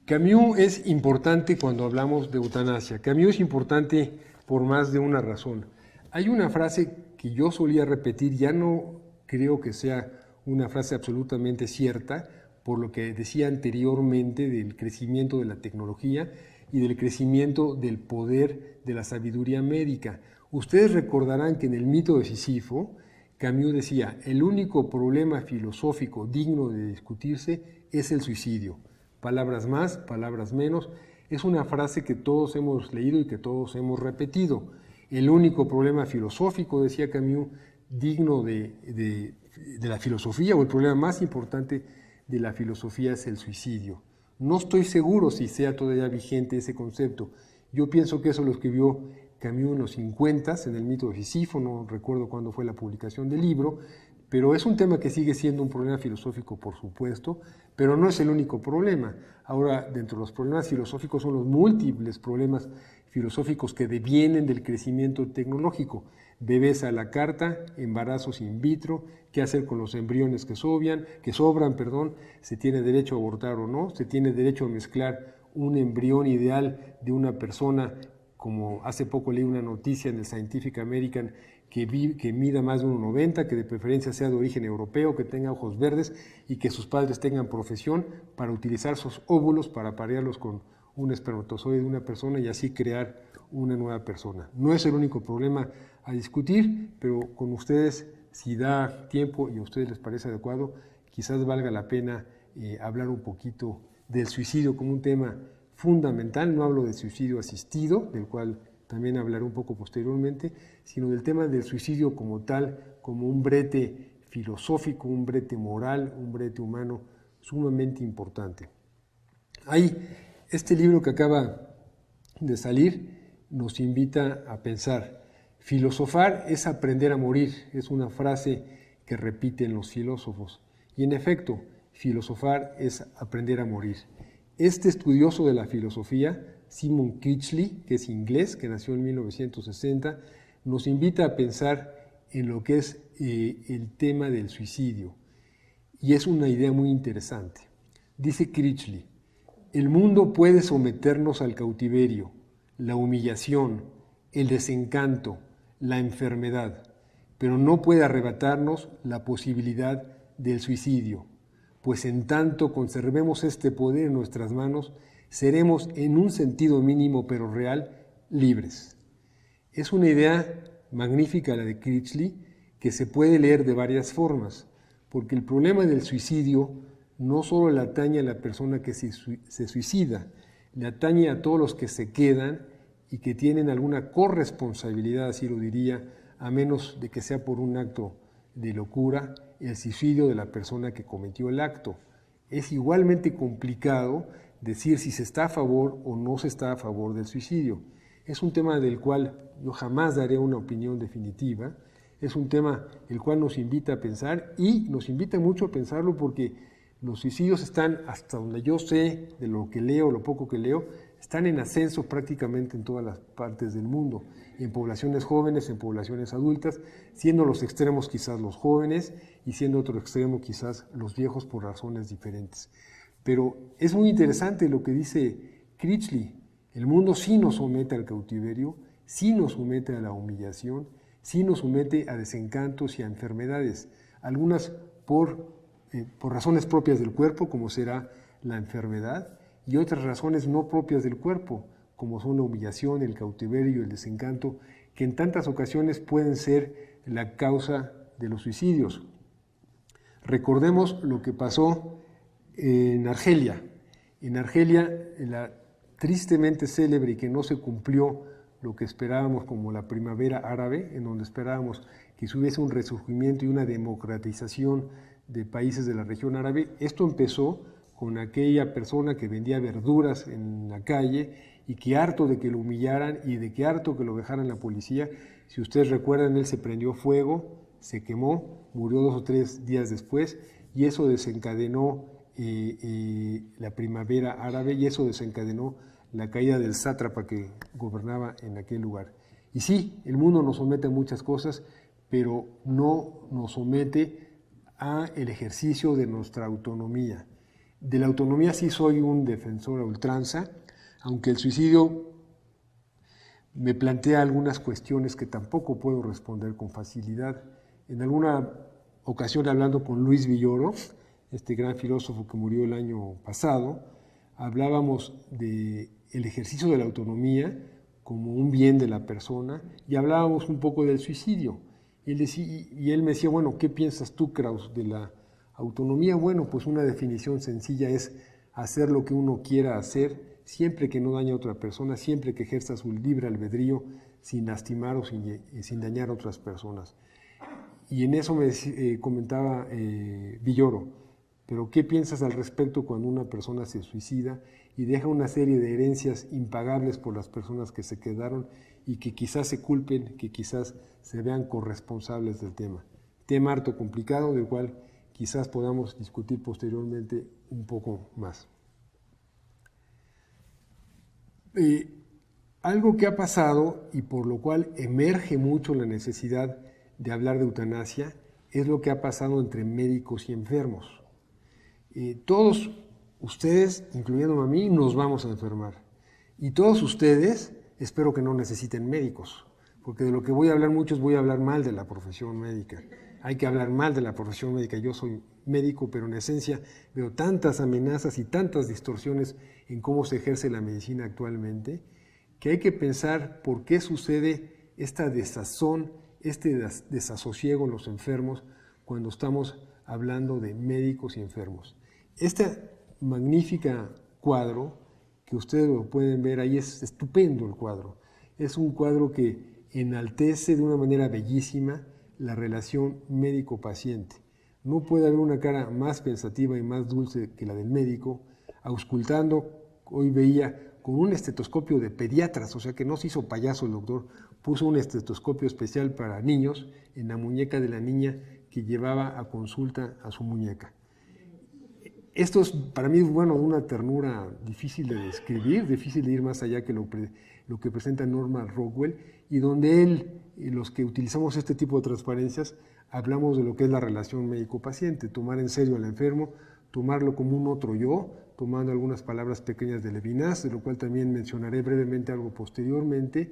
Camus es importante cuando hablamos de eutanasia. Camus es importante por más de una razón. Hay una frase que yo solía repetir, ya no creo que sea una frase absolutamente cierta, por lo que decía anteriormente del crecimiento de la tecnología y del crecimiento del poder de la sabiduría médica. Ustedes recordarán que en el mito de Sísifo, Camus decía: el único problema filosófico digno de discutirse es el suicidio. Palabras más, palabras menos, es una frase que todos hemos leído y que todos hemos repetido. El único problema filosófico, decía Camus, digno de la filosofía, o el problema más importante de la filosofía, es el suicidio. No estoy seguro si sea todavía vigente ese concepto. Yo pienso que eso lo escribió Camus en los 50, en el mito de Sísifo, no recuerdo cuándo fue la publicación del libro, pero es un tema que sigue siendo un problema filosófico, por supuesto, pero no es el único problema. Ahora, dentro de los problemas filosóficos son los múltiples problemas filosóficos que devienen del crecimiento tecnológico. Bebés a la carta, embarazos in vitro, qué hacer con los embriones que sobran, se tiene derecho a abortar o no, se tiene derecho a mezclar un embrión ideal de una persona, como hace poco leí una noticia en el Scientific American, que mida más de 1,90, que de preferencia sea de origen europeo, que tenga ojos verdes y que sus padres tengan profesión, para utilizar sus óvulos para parearlos con un espermatozoide de una persona y así crear una nueva persona. No es el único problema a discutir, pero con ustedes, si da tiempo y a ustedes les parece adecuado, quizás valga la pena hablar un poquito del suicidio como un tema fundamental. No hablo de suicidio asistido, del cual también hablaré un poco posteriormente, sino del tema del suicidio como tal, como un brete filosófico, un brete moral, un brete humano sumamente importante. Este libro que acaba de salir nos invita a pensar. Filosofar es aprender a morir, es una frase que repiten los filósofos. Y en efecto, filosofar es aprender a morir. Este estudioso de la filosofía Simon Critchley, que es inglés, que nació en 1960, nos invita a pensar en lo que es el tema del suicidio. Y es una idea muy interesante. Dice Critchley, el mundo puede someternos al cautiverio, la humillación, el desencanto, la enfermedad, pero no puede arrebatarnos la posibilidad del suicidio, pues en tanto conservemos este poder en nuestras manos, seremos en un sentido mínimo pero real libres. Es una idea magnífica la de Critchley que se puede leer de varias formas, porque el problema del suicidio no solo le atañe a la persona que se suicida, le atañe a todos los que se quedan y que tienen alguna corresponsabilidad, así lo diría, a menos de que sea por un acto de locura, el suicidio de la persona que cometió el acto. Es igualmente complicado decir si se está a favor o no se está a favor del suicidio. Es un tema del cual yo jamás daré una opinión definitiva, es un tema el cual nos invita a pensar y nos invita mucho a pensarlo porque los suicidios están, hasta donde yo sé, de lo que leo, lo poco que leo, están en ascenso prácticamente en todas las partes del mundo, en poblaciones jóvenes, en poblaciones adultas, siendo los extremos quizás los jóvenes y siendo otro extremo quizás los viejos por razones diferentes. Pero es muy interesante lo que dice Critchley. El mundo sí nos somete al cautiverio, sí nos somete a la humillación, sí nos somete a desencantos y a enfermedades, algunas por razones propias del cuerpo, como será la enfermedad, y otras razones no propias del cuerpo, como son la humillación, el cautiverio y el desencanto, que en tantas ocasiones pueden ser la causa de los suicidios. Recordemos lo que pasó en Argelia. En Argelia, la tristemente célebre y que no se cumplió lo que esperábamos como la primavera árabe, en donde esperábamos que hubiese un resurgimiento y una democratización de países de la región árabe. Esto empezó con aquella persona que vendía verduras en la calle y que harto de que lo humillaran y de que harto que lo dejaran la policía, si ustedes recuerdan, él se prendió fuego, se quemó, murió 2 o 3 días después y eso desencadenó la primavera árabe y eso desencadenó la caída del sátrapa que gobernaba en aquel lugar. Y sí, el mundo nos somete a muchas cosas, pero no nos somete a el ejercicio de nuestra autonomía. De la autonomía sí soy un defensor a ultranza, aunque el suicidio me plantea algunas cuestiones que tampoco puedo responder con facilidad. En alguna ocasión, hablando con Luis Villoro, este gran filósofo que murió el año pasado, hablábamos del ejercicio de la autonomía como un bien de la persona y hablábamos un poco del suicidio. Y él me decía, bueno, ¿qué piensas tú, Krauss, de la autonomía? Bueno, pues una definición sencilla es hacer lo que uno quiera hacer, siempre que no dañe a otra persona, siempre que ejerza su libre albedrío, sin lastimar o sin dañar a otras personas. Y en eso me comentaba Villoro, pero ¿qué piensas al respecto cuando una persona se suicida y deja una serie de herencias impagables por las personas que se quedaron y que quizás se culpen, que quizás se vean corresponsables del tema? Tema harto complicado, del cual quizás podamos discutir posteriormente un poco más. Algo que ha pasado y por lo cual emerge mucho la necesidad de hablar de eutanasia es lo que ha pasado entre médicos y enfermos. Todos ustedes, incluyéndome a mí, nos vamos a enfermar. Y todos ustedes, espero que no necesiten médicos, porque de lo que voy a hablar mucho voy a hablar mal de la profesión médica. Hay que hablar mal de la profesión médica. Yo soy médico, pero en esencia veo tantas amenazas y tantas distorsiones en cómo se ejerce la medicina actualmente, que hay que pensar por qué sucede esta desazón, este desasosiego en los enfermos cuando estamos hablando de médicos y enfermos. Este magnífico cuadro, que ustedes lo pueden ver ahí, es estupendo el cuadro. Es un cuadro que enaltece de una manera bellísima la relación médico-paciente. No puede haber una cara más pensativa y más dulce que la del médico, auscultando, hoy veía, con un estetoscopio de pediatras, o sea que no se hizo payaso el doctor, puso un estetoscopio especial para niños en la muñeca de la niña que llevaba a consulta a su muñeca. Esto es para mí, bueno, una ternura difícil de describir, difícil de ir más allá que lo que presenta Norman Rockwell, y donde él y los que utilizamos este tipo de transparencias hablamos de lo que es la relación médico-paciente, tomar en serio al enfermo, tomarlo como un otro yo, tomando algunas palabras pequeñas de Levinas, de lo cual también mencionaré brevemente algo posteriormente,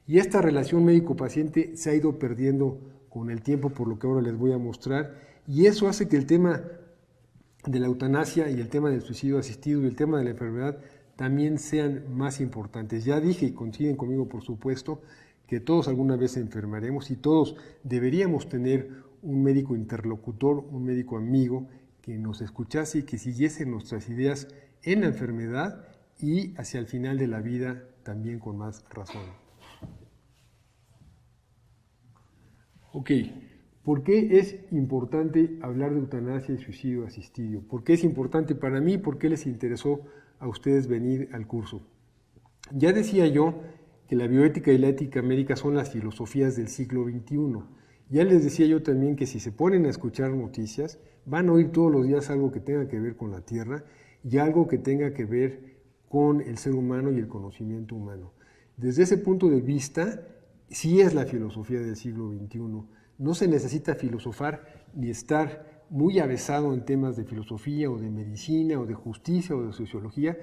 y esta relación médico-paciente se ha ido perdiendo con el tiempo, por lo que ahora les voy a mostrar, y eso hace que el tema de la eutanasia y el tema del suicidio asistido y el tema de la enfermedad también sean más importantes. Ya dije, y coinciden conmigo por supuesto, que todos alguna vez enfermaremos y todos deberíamos tener un médico interlocutor, un médico amigo que nos escuchase y que siguiese nuestras ideas en la enfermedad y hacia el final de la vida también con más razón. Ok, ¿por qué es importante hablar de eutanasia y suicidio asistido? ¿Por qué es importante para mí? ¿Por qué les interesó a ustedes venir al curso? Ya decía yo que la bioética y la ética médica son las filosofías del siglo XXI. Ya les decía yo también que si se ponen a escuchar noticias, van a oír todos los días algo que tenga que ver con la Tierra y algo que tenga que ver con el ser humano y el conocimiento humano. Desde ese punto de vista, sí es la filosofía del siglo XXI. No se necesita filosofar ni estar muy avesado en temas de filosofía o de medicina o de justicia o de sociología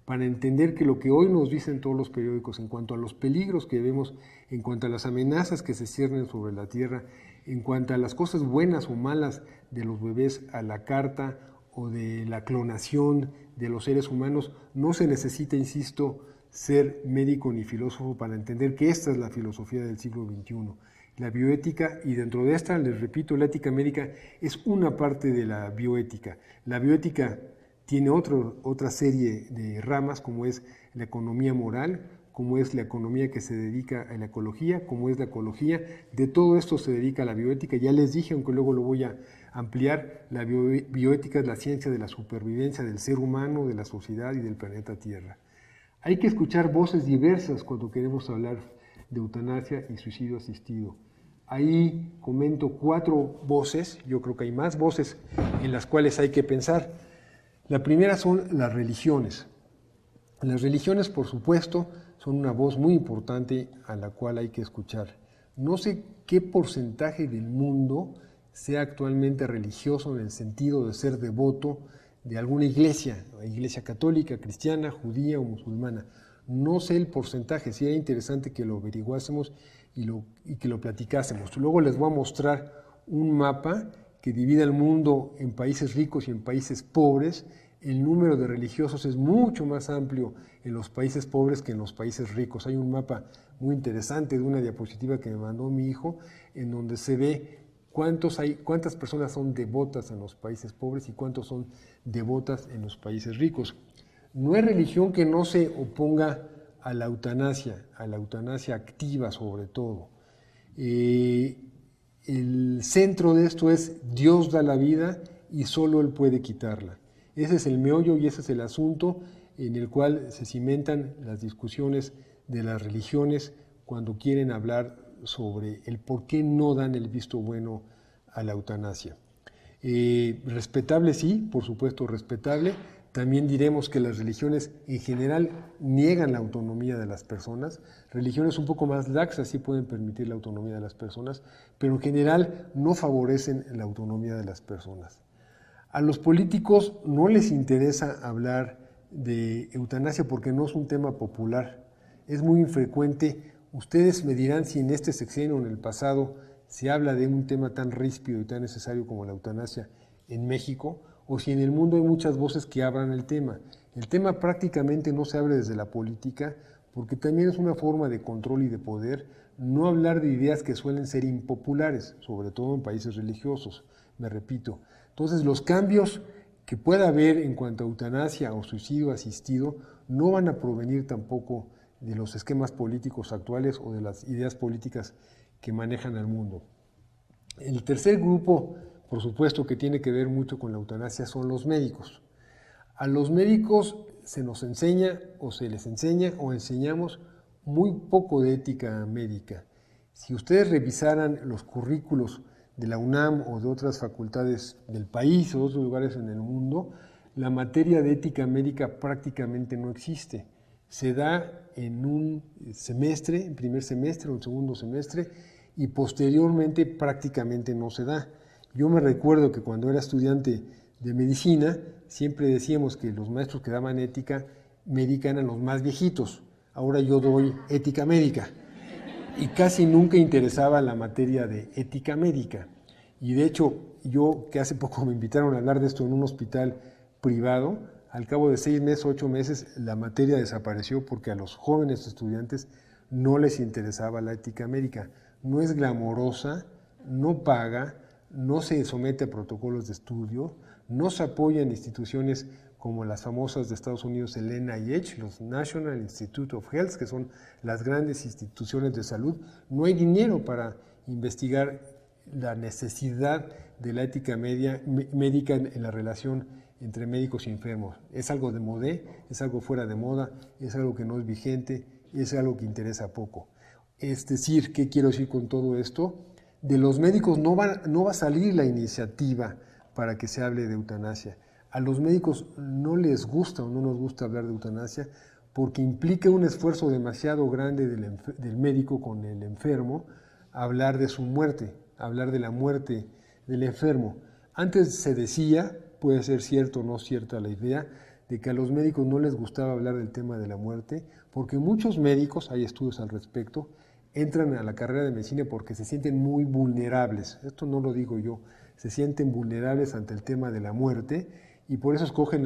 para entender que lo que hoy nos dicen todos los periódicos en cuanto a los peligros que vemos, en cuanto a las amenazas que se ciernen sobre la Tierra, en cuanto a las cosas buenas o malas de los bebés a la carta o de la clonación de los seres humanos, no se necesita, insisto, ser médico ni filósofo para entender que esta es la filosofía del siglo XXI. La bioética, y dentro de esta, les repito, la ética médica es una parte de la bioética. La bioética tiene otra serie de ramas, como es la economía moral, como es la economía que se dedica a la ecología, como es la ecología. De todo esto se dedica a la bioética. Ya les dije, aunque luego lo voy a ampliar, la bioética es la ciencia de la supervivencia del ser humano, de la sociedad y del planeta Tierra. Hay que escuchar voces diversas cuando queremos hablar de eutanasia y suicidio asistido. Ahí comento 4 voces, yo creo que hay más voces en las cuales hay que pensar. La primera son las religiones. Las religiones, por supuesto, son una voz muy importante a la cual hay que escuchar. No sé qué porcentaje del mundo sea actualmente religioso en el sentido de ser devoto de alguna iglesia católica, cristiana, judía o musulmana. No sé el porcentaje, sería interesante que lo averiguásemos y que lo platicásemos. Luego les voy a mostrar un mapa que divide el mundo en países ricos y en países pobres. El número de religiosos es mucho más amplio en los países pobres que en los países ricos. Hay un mapa muy interesante de una diapositiva que me mandó mi hijo, en donde se ve cuántas personas son devotas en los países pobres y cuántos son devotas en los países ricos. No hay religión que no se oponga a la eutanasia activa sobre todo. El centro de esto es Dios da la vida y solo Él puede quitarla. Ese es el meollo y ese es el asunto en el cual se cimentan las discusiones de las religiones cuando quieren hablar sobre el por qué no dan el visto bueno a la eutanasia. Respetable sí, por supuesto respetable. También diremos que las religiones en general niegan la autonomía de las personas. Religiones un poco más laxas sí pueden permitir la autonomía de las personas, pero en general no favorecen la autonomía de las personas. A los políticos no les interesa hablar de eutanasia porque no es un tema popular. Es muy infrecuente. Ustedes me dirán si en este sexenio o en el pasado se habla de un tema tan ríspido y tan necesario como la eutanasia en México, o si en el mundo hay muchas voces que hablan el tema. El tema prácticamente no se abre desde la política porque también es una forma de control y de poder no hablar de ideas que suelen ser impopulares, sobre todo en países religiosos, me repito. Entonces los cambios que pueda haber en cuanto a eutanasia o suicidio asistido no van a provenir tampoco de los esquemas políticos actuales o de las ideas políticas que manejan al mundo. El tercer grupo, por supuesto, que tiene que ver mucho con la eutanasia son los médicos. A los médicos se nos enseña o se les enseña o enseñamos muy poco de ética médica. Si ustedes revisaran los currículos de la UNAM o de otras facultades del país o de otros lugares en el mundo, la materia de ética médica prácticamente no existe. Se da en un semestre, en primer semestre o en segundo semestre, y posteriormente prácticamente no se da. Yo me recuerdo que cuando era estudiante de medicina, siempre decíamos que los maestros que daban ética médica eran los más viejitos. Ahora yo doy ética médica. Y casi nunca interesaba la materia de ética médica. Y de hecho, yo que hace poco me invitaron a hablar de esto en un hospital privado, al cabo de 6 meses, 8 meses, la materia desapareció porque a los jóvenes estudiantes no les interesaba la ética médica. No es glamorosa, no paga, no se somete a protocolos de estudio, no se apoya en instituciones como las famosas de Estados Unidos, el NIH, los National Institute of Health, que son las grandes instituciones de salud. No hay dinero para investigar la necesidad de la ética médica en la relación entre médicos y enfermos. Es algo de modé, es algo fuera de moda, es algo que no es vigente, es algo que interesa poco. Es decir, ¿qué quiero decir con todo esto? De los médicos no va a salir la iniciativa para que se hable de eutanasia. A los médicos no les gusta o no nos gusta hablar de eutanasia porque implica un esfuerzo demasiado grande del médico con el enfermo hablar de su muerte, hablar de la muerte del enfermo. Antes se decía, puede ser cierto o no cierta la idea, de que a los médicos no les gustaba hablar del tema de la muerte, porque muchos médicos, hay estudios al respecto, entran a la carrera de medicina porque se sienten muy vulnerables. Esto no lo digo yo, se sienten vulnerables ante el tema de la muerte y por eso escogen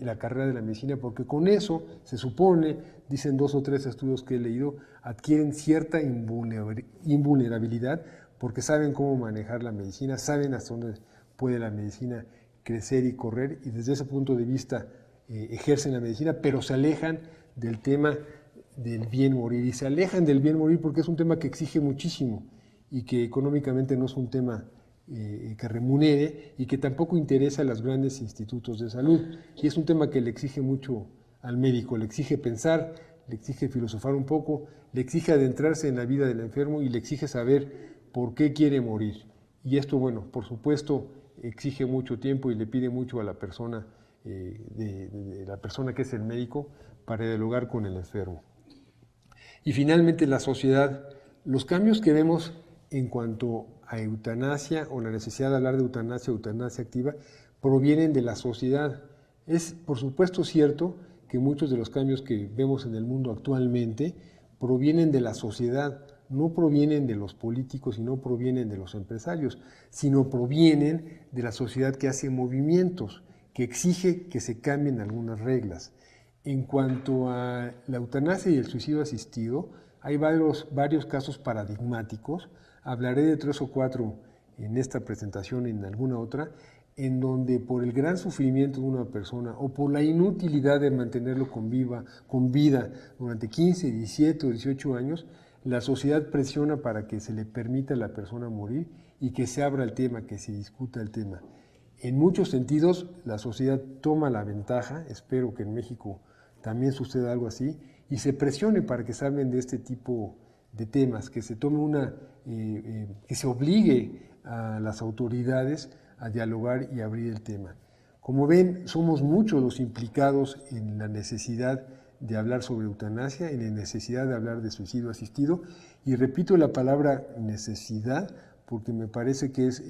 la carrera de la medicina, porque con eso se supone, dicen 2 o 3 estudios que he leído, adquieren cierta invulnerabilidad porque saben cómo manejar la medicina, saben hasta dónde puede la medicina crecer y correr y desde ese punto de vista ejercen la medicina, pero se alejan del tema del bien morir y se alejan del bien morir porque es un tema que exige muchísimo y que económicamente no es un tema que remunere y que tampoco interesa a los grandes institutos de salud y es un tema que le exige mucho al médico, le exige pensar, le exige filosofar un poco, le exige adentrarse en la vida del enfermo y le exige saber por qué quiere morir y esto, bueno, por supuesto exige mucho tiempo y le pide mucho a la persona de la persona que es el médico para dialogar con el enfermo. Y finalmente la sociedad, los cambios que vemos en cuanto a eutanasia o la necesidad de hablar de eutanasia o eutanasia activa provienen de la sociedad. Es por supuesto cierto que muchos de los cambios que vemos en el mundo actualmente provienen de la sociedad, no provienen de los políticos y no provienen de los empresarios, sino provienen de la sociedad que hace movimientos, que exige que se cambien algunas reglas. En cuanto a la eutanasia y el suicidio asistido, hay varios casos paradigmáticos. Hablaré de 3 o 4 en esta presentación y en alguna otra, en donde por el gran sufrimiento de una persona o por la inutilidad de mantenerlo con vida durante 15, 17 o 18 años, la sociedad presiona para que se le permita a la persona morir y que se abra el tema, que se discuta el tema. En muchos sentidos, la sociedad toma la ventaja, espero que en México también suceda algo así, y se presione para que se hablen de este tipo de temas, que se tome que se obligue a las autoridades a dialogar y abrir el tema. Como ven, somos muchos los implicados en la necesidad de hablar sobre eutanasia, en la necesidad de hablar de suicidio asistido, y repito la palabra necesidad, porque me parece que es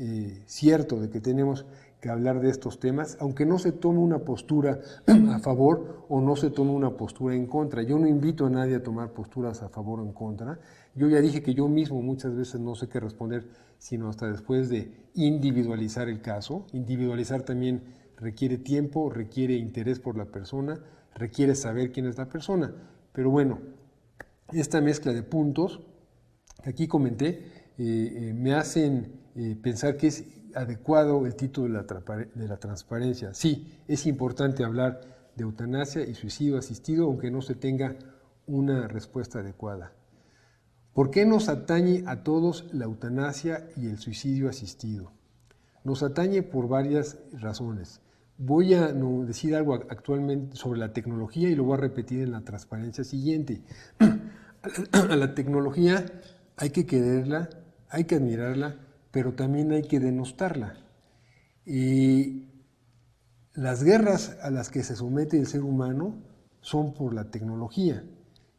cierto de que tenemos que hablar de estos temas, aunque no se tome una postura a favor o no se tome una postura en contra. Yo no invito a nadie a tomar posturas a favor o en contra. Yo ya dije que yo mismo muchas veces no sé qué responder, sino hasta después de individualizar el caso. Individualizar también requiere tiempo, requiere interés por la persona, requiere saber quién es la persona. Pero bueno, esta mezcla de puntos que aquí comenté me hacen pensar que es adecuado el título de la transparencia. Sí, es importante hablar de eutanasia y suicidio asistido, aunque no se tenga una respuesta adecuada. ¿Por qué nos atañe a todos la eutanasia y el suicidio asistido? Nos atañe por varias razones. Voy a decir algo actualmente sobre la tecnología y lo voy a repetir en la transparencia siguiente. A la tecnología hay que quererla, hay que admirarla, pero también hay que denostarla. Las guerras a las que se somete el ser humano son por la tecnología.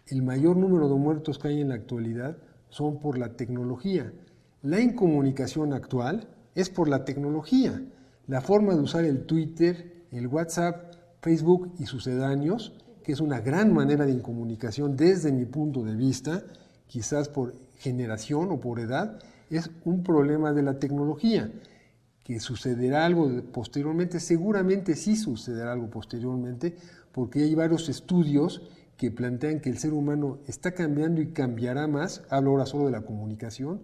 El mayor número de muertos que hay en la actualidad son por la tecnología. La incomunicación actual es por la tecnología. La forma de usar el Twitter, el WhatsApp, Facebook y sucedáneos, que es una gran manera de incomunicación desde mi punto de vista, quizás por generación o por edad, es un problema de la tecnología. Que sucederá algo posteriormente, seguramente sí sucederá algo posteriormente, porque hay varios estudios que plantean que el ser humano está cambiando y cambiará más, hablo ahora solo de la comunicación,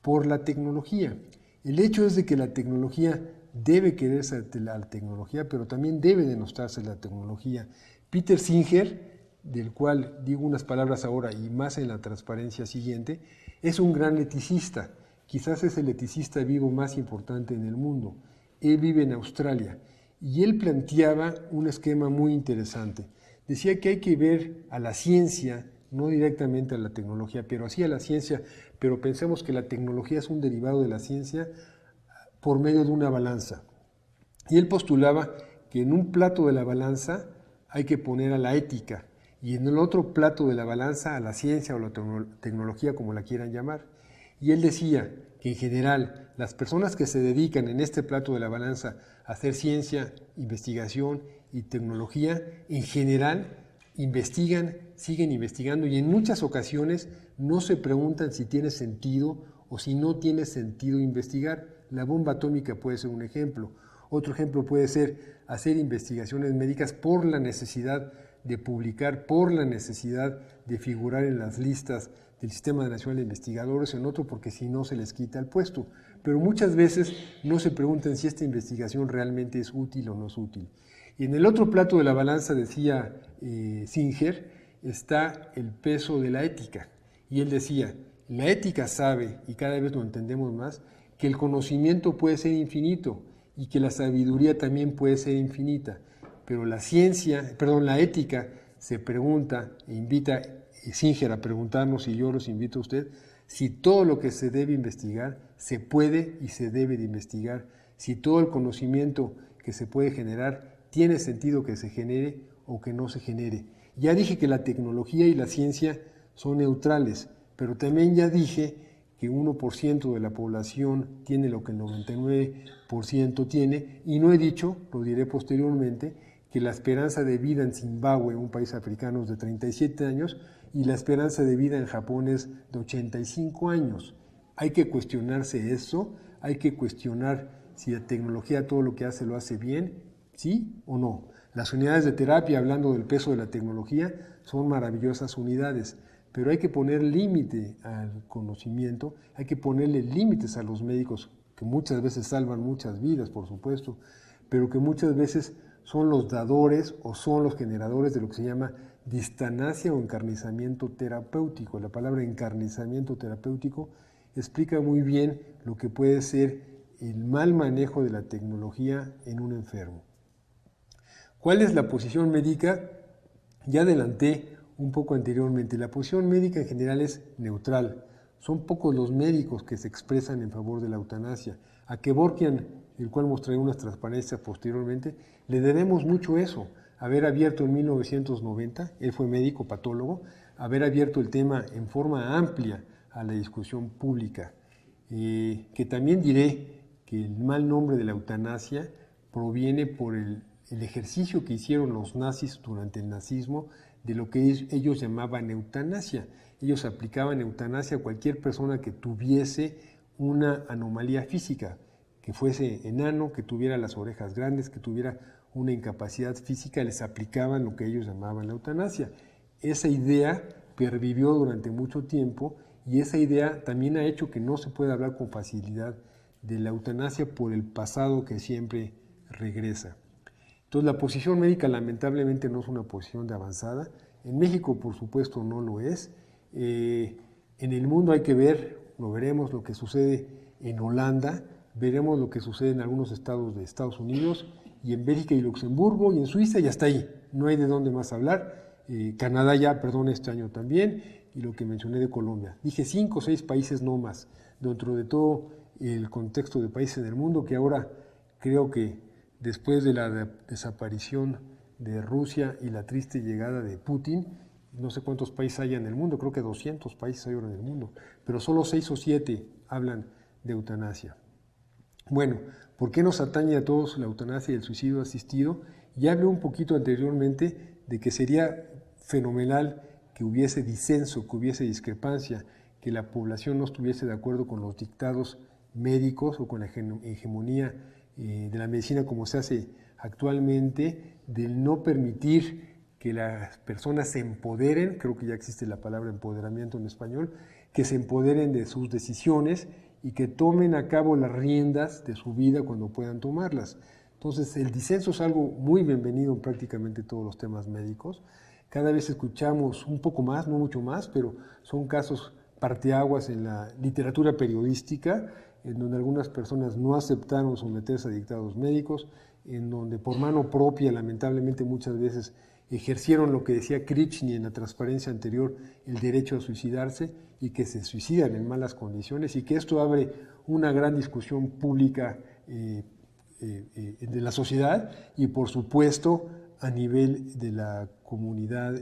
por la tecnología. El hecho es de que la tecnología debe quererse la tecnología, pero también debe denostarse la tecnología. Peter Singer, del cual digo unas palabras ahora y más en la transparencia siguiente, es un gran eticista. Quizás es el eticista vivo más importante en el mundo. Él vive en Australia y él planteaba un esquema muy interesante. Decía que hay que ver a la ciencia, no directamente a la tecnología, pero así a la ciencia, pero pensemos que la tecnología es un derivado de la ciencia por medio de una balanza. Y él postulaba que en un plato de la balanza hay que poner a la ética y en el otro plato de la balanza a la ciencia o la tecnología, como la quieran llamar. Y él decía que en general las personas que se dedican en este plato de la balanza a hacer ciencia, investigación y tecnología, en general investigan, siguen investigando y en muchas ocasiones no se preguntan si tiene sentido o si no tiene sentido investigar. La bomba atómica puede ser un ejemplo. Otro ejemplo puede ser hacer investigaciones médicas por la necesidad de publicar, por la necesidad de figurar en las listas del Sistema Nacional de Investigadores, en otro porque si no se les quita el puesto. Pero muchas veces no se preguntan si esta investigación realmente es útil o no es útil. Y en el otro plato de la balanza, decía Singer, está el peso de la ética. Y él decía, la ética sabe, y cada vez lo entendemos más, que el conocimiento puede ser infinito y que la sabiduría también puede ser infinita, pero la ética se pregunta e invita a Singer a preguntarnos, y yo los invito a usted, si todo lo que se debe investigar se puede y se debe de investigar, si todo el conocimiento que se puede generar tiene sentido que se genere o que no se genere. Ya dije que la tecnología y la ciencia son neutrales, pero también ya dije que 1% de la población tiene lo que el 99% tiene, y no he dicho, lo diré posteriormente, que la esperanza de vida en Zimbabue, un país africano, es de 37 años, y la esperanza de vida en Japón es de 85 años. Hay que cuestionarse eso, hay que cuestionar si la tecnología todo lo que hace lo hace bien, ¿sí o no? Las unidades de terapia, hablando del peso de la tecnología, son maravillosas unidades, pero hay que poner límite al conocimiento, hay que ponerle límites a los médicos, que muchas veces salvan muchas vidas, por supuesto, pero que muchas veces son los dadores o son los generadores de lo que se llama distanasia o encarnizamiento terapéutico. La palabra encarnizamiento terapéutico explica muy bien lo que puede ser el mal manejo de la tecnología en un enfermo. ¿Cuál es la posición médica? Ya adelanté un poco anteriormente. La posición médica en general es neutral. Son pocos los médicos que se expresan en favor de la eutanasia. A Kevorkian, el cual mostraré unas transparencias posteriormente, le debemos mucho eso. Haber abierto en 1990, él fue médico patólogo, haber abierto el tema en forma amplia a la discusión pública. Que también diré que el mal nombre de la eutanasia proviene por el ejercicio que hicieron los nazis durante el nazismo de lo que ellos llamaban eutanasia. Ellos aplicaban eutanasia a cualquier persona que tuviese una anomalía física, que fuese enano, que tuviera las orejas grandes, que tuviera una incapacidad física, les aplicaban lo que ellos llamaban la eutanasia. Esa idea pervivió durante mucho tiempo y esa idea también ha hecho que no se pueda hablar con facilidad de la eutanasia por el pasado que siempre regresa. Entonces, la posición médica lamentablemente no es una posición de avanzada. En México, por supuesto, no lo es. En el mundo hay que ver, lo veremos, lo que sucede en Holanda, veremos lo que sucede en algunos estados de Estados Unidos, y en Bélgica y Luxemburgo, y en Suiza, y hasta ahí. No hay de dónde más hablar. Canadá ya, este año también, y lo que mencioné de Colombia. Dije 5 o 6 países no más, dentro de todo el contexto de países del mundo que ahora creo que después de la desaparición de Rusia y la triste llegada de Putin, no sé cuántos países hay en el mundo, creo que 200 países hay ahora en el mundo, pero solo 6 o 7 hablan de eutanasia. Bueno, ¿por qué nos atañe a todos la eutanasia y el suicidio asistido? Ya hablé un poquito anteriormente de que sería fenomenal que hubiese disenso, que hubiese discrepancia, que la población no estuviese de acuerdo con los dictados médicos o con la hegemonía de la medicina como se hace actualmente, del no permitir que las personas se empoderen, creo que ya existe la palabra empoderamiento en español, que se empoderen de sus decisiones y que tomen a cabo las riendas de su vida cuando puedan tomarlas. Entonces, el disenso es algo muy bienvenido en prácticamente todos los temas médicos. Cada vez escuchamos un poco más, no mucho más, pero son casos parteaguas en la literatura periodística, en donde algunas personas no aceptaron someterse a dictados médicos, en donde por mano propia, lamentablemente muchas veces, ejercieron lo que decía Krichnyi en la transparencia anterior, el derecho a suicidarse, y que se suicidan en malas condiciones, y que esto abre una gran discusión pública de la sociedad y por supuesto a nivel de la comunidad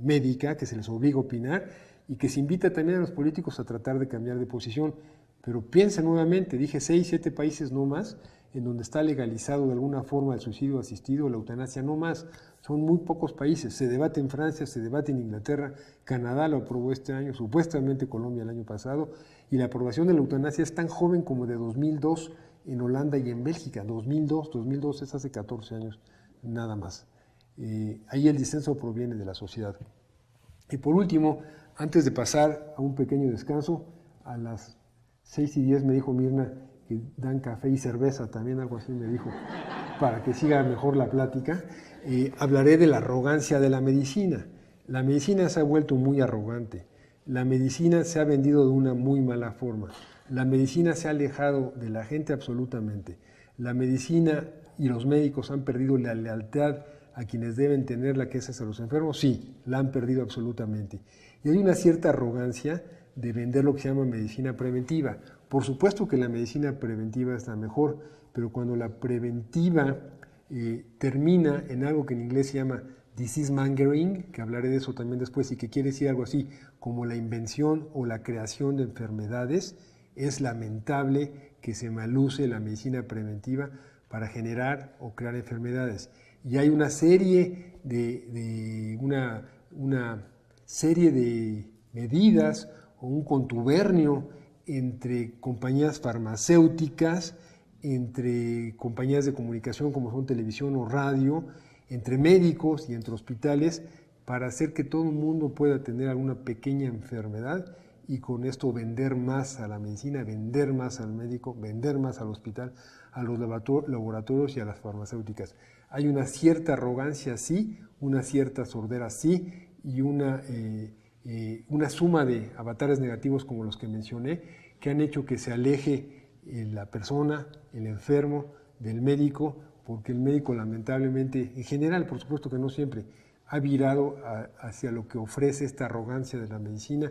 médica, que se les obliga a opinar y que se invita también a los políticos a tratar de cambiar de posición. Pero piensa nuevamente, dije 6, 7 países no más, en donde está legalizado de alguna forma el suicidio asistido, la eutanasia no más. Son muy pocos países, se debate en Francia, se debate en Inglaterra, Canadá lo aprobó este año, supuestamente Colombia el año pasado, y la aprobación de la eutanasia es tan joven como de 2002 en Holanda y en Bélgica. 2002 es hace 14 años, nada más. Ahí el disenso proviene de la sociedad. Y por último, antes de pasar a un pequeño descanso, a las 6:10 me dijo Mirna que dan café y cerveza, también algo así me dijo, para que siga mejor la plática. Hablaré de la arrogancia de la medicina. La medicina se ha vuelto muy arrogante. La medicina se ha vendido de una muy mala forma. La medicina se ha alejado de la gente absolutamente. La medicina y los médicos han perdido la lealtad a quienes deben tenerla, que es a los enfermos. Sí, la han perdido absolutamente. Y hay una cierta arrogancia de vender lo que se llama medicina preventiva. Por supuesto que la medicina preventiva es la mejor, pero cuando la preventiva termina en algo que en inglés se llama disease mongering, que hablaré de eso también después, y que quiere decir algo así como la invención o la creación de enfermedades, es lamentable que se maluse la medicina preventiva para generar o crear enfermedades. Y hay una serie una serie de medidas o un contubernio entre compañías farmacéuticas, entre compañías de comunicación como son televisión o radio, entre médicos y entre hospitales, para hacer que todo el mundo pueda tener alguna pequeña enfermedad y con esto vender más a la medicina, vender más al médico, vender más al hospital, a los laboratorios y a las farmacéuticas. Hay una cierta arrogancia, sí, una cierta sordera, sí, y una suma de avatares negativos como los que mencioné, que han hecho que se aleje la persona, el enfermo, del médico, porque el médico lamentablemente, en general, por supuesto que no siempre, ha virado hacia lo que ofrece esta arrogancia de la medicina,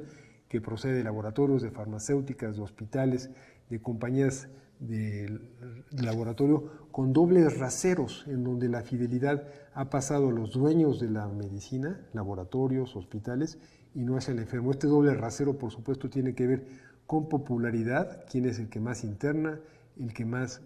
que procede de laboratorios, de farmacéuticas, de hospitales, de compañías de laboratorio, con dobles raseros, en donde la fidelidad ha pasado a los dueños de la medicina, laboratorios, hospitales, y no hacia el enfermo. Este doble rasero, por supuesto, tiene que ver con popularidad, quién es el que más interna, el que más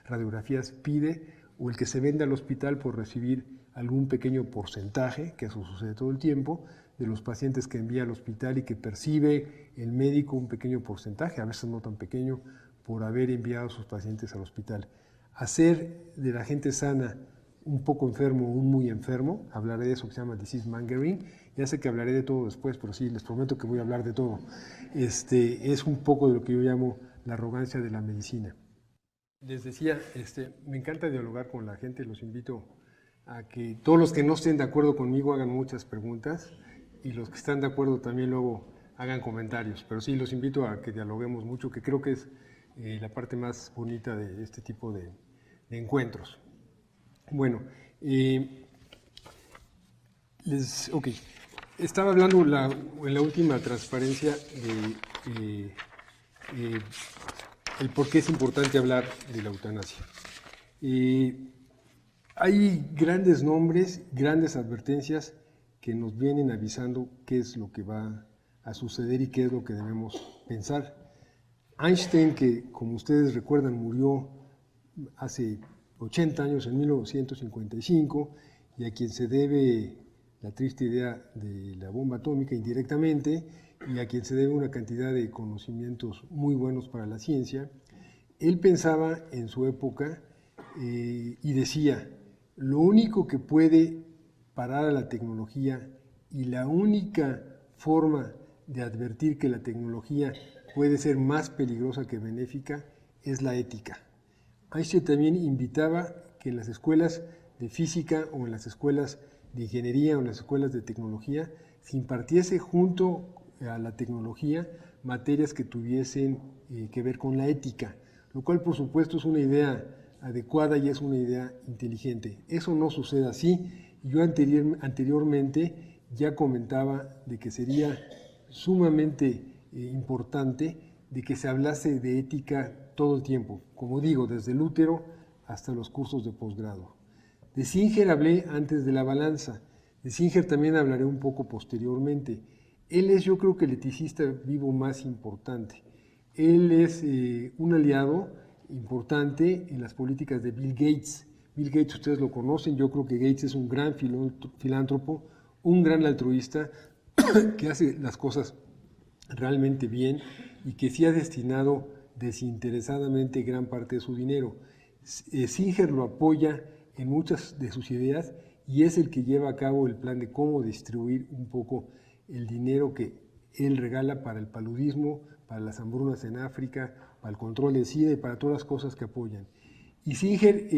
radiografías pide, o el que se vende al hospital por recibir algún pequeño porcentaje, que eso sucede todo el tiempo, de los pacientes que envía al hospital y que percibe el médico un pequeño porcentaje, a veces no tan pequeño, por haber enviado a sus pacientes al hospital. Hacer de la gente sana un poco enfermo o un muy enfermo, hablaré de eso que se llama disease mongering, ya sé que hablaré de todo después, pero sí, les prometo que voy a hablar de todo. Es un poco de lo que yo llamo la arrogancia de la medicina. Les decía, me encanta dialogar con la gente, los invito a que todos los que no estén de acuerdo conmigo hagan muchas preguntas y los que están de acuerdo también luego hagan comentarios, pero sí, los invito a que dialoguemos mucho, que creo que es la parte más bonita de este tipo de encuentros. Bueno, estaba hablando en la última transparencia de el por qué es importante hablar de la eutanasia. Hay grandes nombres, grandes advertencias que nos vienen avisando qué es lo que va a suceder y qué es lo que debemos pensar. Einstein, que como ustedes recuerdan murió hace 80 años, en 1955, y a quien se debe la triste idea de la bomba atómica indirectamente, y a quien se debe una cantidad de conocimientos muy buenos para la ciencia, él pensaba en su época y decía, lo único que puede parar a la tecnología y la única forma de advertir que la tecnología puede ser más peligrosa que benéfica es la ética. Einstein también invitaba que en las escuelas de física o en las escuelas de ingeniería o en las escuelas de tecnología se impartiese junto a la tecnología materias que tuviesen que ver con la ética, lo cual por supuesto es una idea adecuada y es una idea inteligente. Eso no sucede así. Yo anteriormente ya comentaba de que sería sumamente importante de que se hablase de ética todo el tiempo, como digo, desde el útero hasta los cursos de posgrado. De Singer hablé antes de la balanza, de Singer también hablaré un poco posteriormente. Él es, yo creo que el eticista vivo más importante. Él es un aliado importante en las políticas de Bill Gates. Bill Gates ustedes lo conocen, yo creo que Gates es un gran filántropo, un gran altruista que hace las cosas realmente bien y que sí ha destinado desinteresadamente gran parte de su dinero. Singer lo apoya en muchas de sus ideas y es el que lleva a cabo el plan de cómo distribuir un poco el dinero que él regala para el paludismo, para las hambrunas en África, para el control del SIDA y para todas las cosas que apoyan. Y Singer,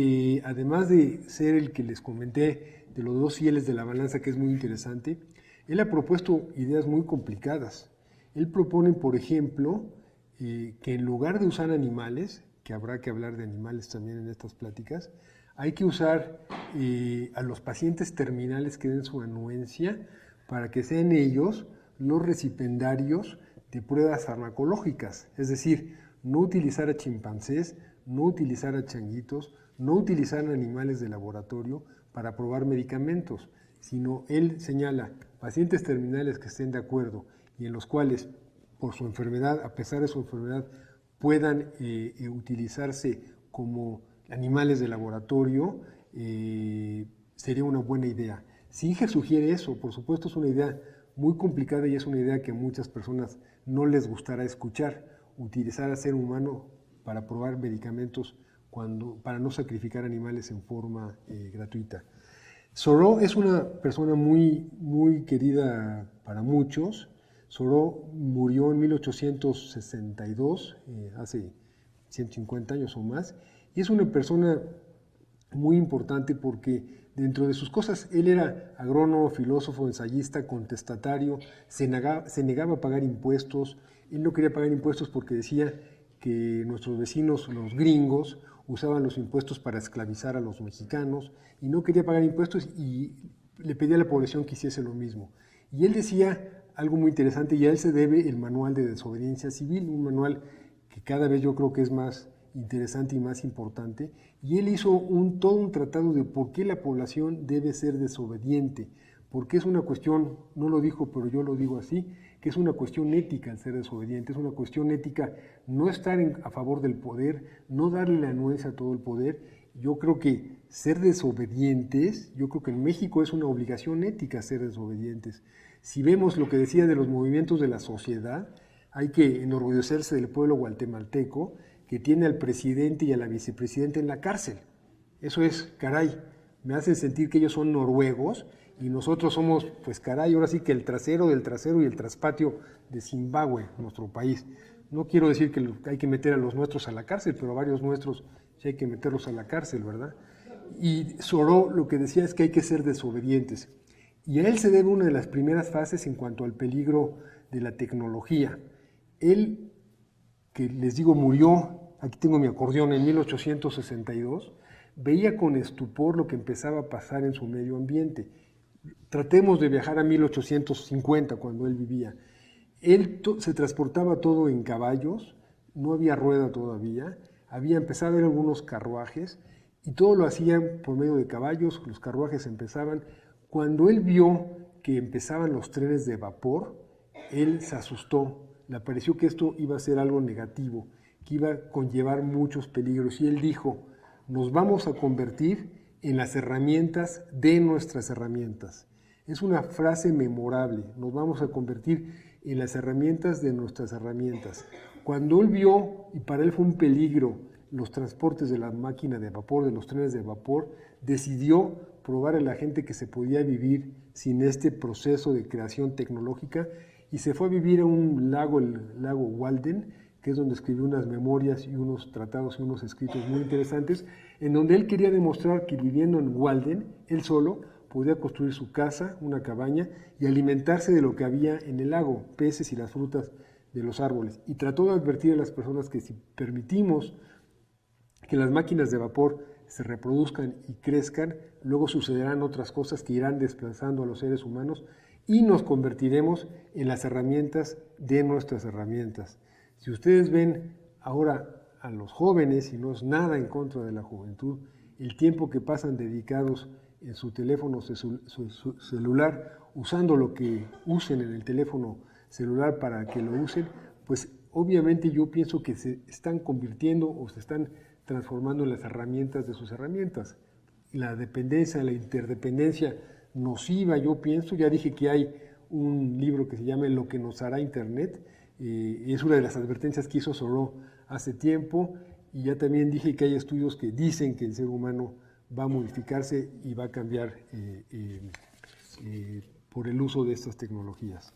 además de ser el que les comenté de los dos fieles de la balanza, que es muy interesante, él ha propuesto ideas muy complicadas. Él propone, por ejemplo, que en lugar de usar animales, que habrá que hablar de animales también en estas pláticas, hay que usar a los pacientes terminales que den su anuencia para que sean ellos los recipiendarios de pruebas farmacológicas, es decir, no utilizar a chimpancés, no utilizar a changuitos, no utilizar animales de laboratorio para probar medicamentos, sino él señala pacientes terminales que estén de acuerdo y en los cuales por su enfermedad, a pesar de su enfermedad, puedan utilizarse como animales de laboratorio, sería una buena idea. Singer sugiere eso, por supuesto es una idea muy complicada y es una idea que a muchas personas no les gustará escuchar, utilizar al ser humano para probar medicamentos para no sacrificar animales en forma gratuita. Thoreau es una persona muy, muy querida para muchos. Thoreau murió en 1862, hace 150 años o más, y es una persona muy importante porque dentro de sus cosas, él era agrónomo, filósofo, ensayista, contestatario, se negaba a pagar impuestos. Él no quería pagar impuestos porque decía que nuestros vecinos, los gringos, usaban los impuestos para esclavizar a los mexicanos y no quería pagar impuestos y le pedía a la población que hiciese lo mismo. Y él decía algo muy interesante y a él se debe el manual de desobediencia civil, un manual que cada vez yo creo que es más interesante y más importante, y él hizo todo un tratado de por qué la población debe ser desobediente, porque es una cuestión, no lo dijo, pero yo lo digo así, que es una cuestión ética el ser desobediente, es una cuestión ética no estar a favor del poder, no darle la anuencia a todo el poder. Yo creo que ser desobedientes, yo creo que en México es una obligación ética ser desobedientes. Si vemos lo que decía de los movimientos de la sociedad, hay que enorgullecerse del pueblo guatemalteco que tiene al presidente y a la vicepresidenta en la cárcel. Eso es, caray, me hace sentir que ellos son noruegos y nosotros somos, pues caray, ahora sí que el trasero del trasero y el traspatio de Zimbabue, nuestro país. No quiero decir que hay que meter a los nuestros a la cárcel, pero a varios nuestros sí hay que meterlos a la cárcel, ¿verdad? Y Thoreau lo que decía es que hay que ser desobedientes. Y a él se debe una de las primeras fases en cuanto al peligro de la tecnología. Él, que les digo murió, aquí tengo mi acordeón, en 1862, veía con estupor lo que empezaba a pasar en su medio ambiente. Tratemos de viajar a 1850, cuando él vivía. Él se transportaba todo en caballos, no había rueda todavía, había empezado a haber algunos carruajes, y todo lo hacían por medio de caballos, los carruajes empezaban. Cuando él vio que empezaban los trenes de vapor, él se asustó, le pareció que esto iba a ser algo negativo, que iba a conllevar muchos peligros, y él dijo, nos vamos a convertir en las herramientas de nuestras herramientas. Es una frase memorable, nos vamos a convertir en las herramientas de nuestras herramientas. Cuando él vio, y para él fue un peligro, los transportes de la máquina de vapor, de los trenes de vapor, decidió probar a la gente que se podía vivir sin este proceso de creación tecnológica y se fue a vivir a un lago, el lago Walden, que es donde escribió unas memorias y unos tratados y unos escritos muy interesantes, en donde él quería demostrar que viviendo en Walden, él solo podía construir su casa, una cabaña, y alimentarse de lo que había en el lago, peces y las frutas de los árboles. Y trató de advertir a las personas que si permitimos que las máquinas de vapor se reproduzcan y crezcan, luego sucederán otras cosas que irán desplazando a los seres humanos y nos convertiremos en las herramientas de nuestras herramientas. Si ustedes ven ahora a los jóvenes, y no es nada en contra de la juventud, el tiempo que pasan dedicados en su teléfono su celular, usando lo que usen en el teléfono celular para que lo usen, pues obviamente yo pienso que se están convirtiendo o se están transformando en las herramientas de sus herramientas. La dependencia, la interdependencia nociva, yo pienso, ya dije que hay un libro que se llama Lo que nos hará Internet, es una de las advertencias que hizo Thoreau hace tiempo, y ya también dije que hay estudios que dicen que el ser humano va a modificarse y va a cambiar por el uso de estas tecnologías.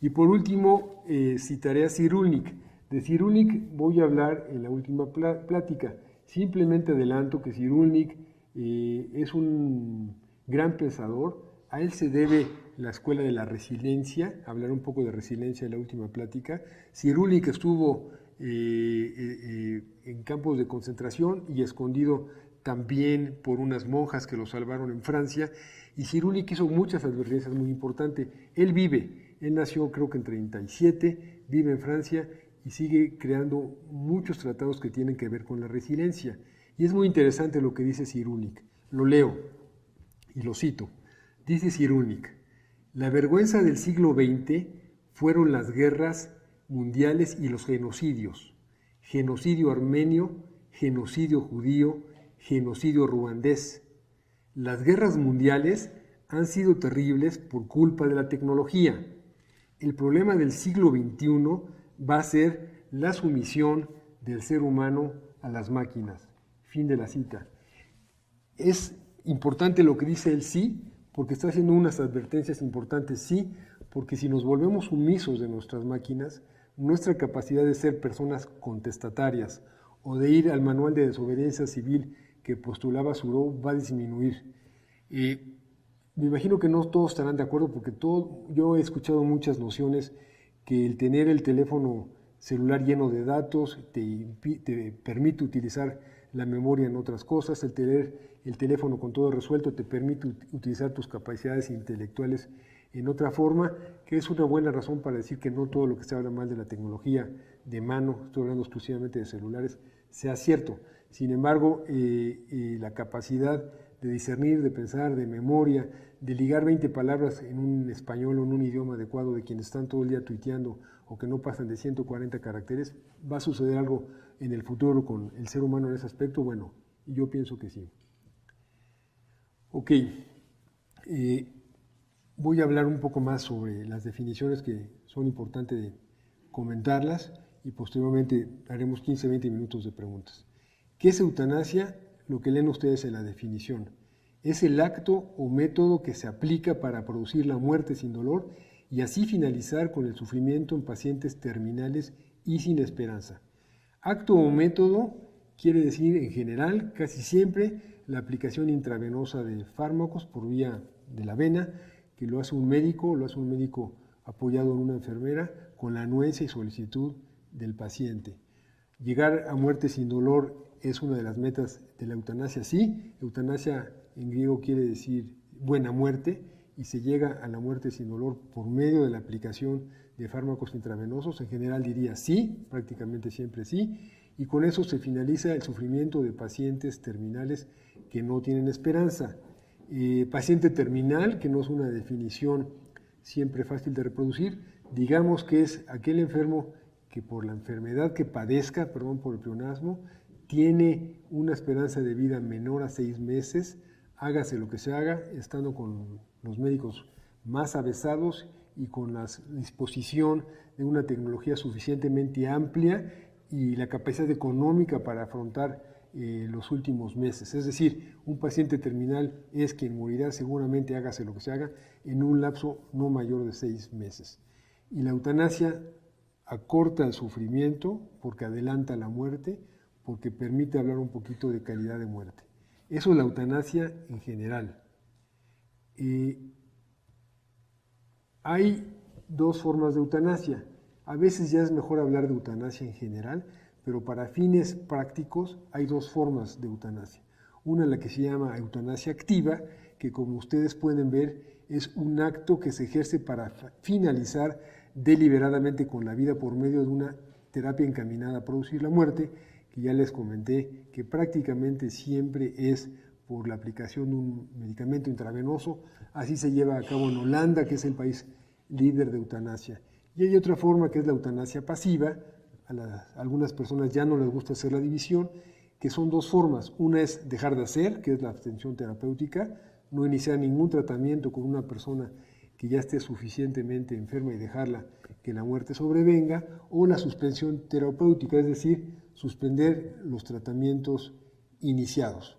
Y por último, citaré a Cyrulnik. De Cyrulnik voy a hablar en la última plática. Simplemente adelanto que Cyrulnik es un gran pensador. A él se debe la escuela de la resiliencia. Hablaré un poco de resiliencia en la última plática. Cyrulnik estuvo en campos de concentración y escondido también por unas monjas que lo salvaron en Francia. Y Cyrulnik hizo muchas advertencias muy importantes. Él nació creo que en 37, vive en Francia y sigue creando muchos tratados que tienen que ver con la resiliencia. Y es muy interesante lo que dice Cyrulnik. Lo leo y lo cito. Dice Cyrulnik, la vergüenza del siglo XX fueron las guerras mundiales y los genocidios. Genocidio armenio, genocidio judío, genocidio ruandés. Las guerras mundiales han sido terribles por culpa de la tecnología. El problema del siglo XXI va a ser la sumisión del ser humano a las máquinas. Fin de la cita. Es importante lo que dice él, sí, porque está haciendo unas advertencias importantes, sí, porque si nos volvemos sumisos de nuestras máquinas, nuestra capacidad de ser personas contestatarias o de ir al manual de desobediencia civil que postulaba Thoreau va a disminuir. Me imagino que no todos estarán de acuerdo porque yo he escuchado muchas nociones que el tener el teléfono celular lleno de datos te permite utilizar la memoria en otras cosas, el tener el teléfono con todo resuelto te permite utilizar tus capacidades intelectuales en otra forma, que es una buena razón para decir que no todo lo que se habla mal de la tecnología de mano, estoy hablando exclusivamente de celulares, sea cierto. Sin embargo, la capacidad de discernir, de pensar, de memoria, de ligar 20 palabras en un español o en un idioma adecuado de quienes están todo el día tuiteando o que no pasan de 140 caracteres, ¿va a suceder algo en el futuro con el ser humano en ese aspecto? Bueno, yo pienso que sí. Ok, voy a hablar un poco más sobre las definiciones que son importantes de comentarlas y posteriormente haremos 15-20 minutos de preguntas. ¿Qué es eutanasia? Lo que leen ustedes en la definición. Es el acto o método que se aplica para producir la muerte sin dolor y así finalizar con el sufrimiento en pacientes terminales y sin esperanza. Acto o método quiere decir en general, casi siempre, la aplicación intravenosa de fármacos por vía de la vena, que lo hace un médico apoyado en una enfermera con la anuencia y solicitud del paciente. Llegar a muerte sin dolor es una de las metas de la eutanasia, sí. Eutanasia en griego quiere decir buena muerte y se llega a la muerte sin dolor por medio de la aplicación de fármacos intravenosos. En general diría sí, prácticamente siempre sí. y con eso se finaliza el sufrimiento de pacientes terminales que no tienen esperanza. Paciente terminal, que no es una definición siempre fácil de reproducir, digamos que es aquel enfermo que por la enfermedad que padezca, perdón por el pleonasmo, tiene una esperanza de vida menor a 6 meses, hágase lo que se haga, estando con los médicos más avesados y con la disposición de una tecnología suficientemente amplia y la capacidad económica para afrontar los últimos meses. Es decir, un paciente terminal es quien morirá seguramente, hágase lo que se haga, en un lapso no mayor de 6 meses. Y la eutanasia acorta el sufrimiento porque adelanta la muerte, porque permite hablar un poquito de calidad de muerte. Eso es la eutanasia en general. Hay dos formas de eutanasia. A veces ya es mejor hablar de eutanasia en general, pero para fines prácticos hay dos formas de eutanasia. Una, la que se llama eutanasia activa, que como ustedes pueden ver es un acto que se ejerce para finalizar deliberadamente con la vida por medio de una terapia encaminada a producir la muerte, que ya les comenté que prácticamente siempre es por la aplicación de un medicamento intravenoso. Así se lleva a cabo en Holanda, que es el país líder de eutanasia. Y hay otra forma que es la eutanasia pasiva. A algunas personas ya no les gusta hacer la división, que son dos formas. Una es dejar de hacer, que es la abstención terapéutica, no iniciar ningún tratamiento con una persona que ya esté suficientemente enferma y dejarla que la muerte sobrevenga, o la suspensión terapéutica, es decir, suspender los tratamientos iniciados.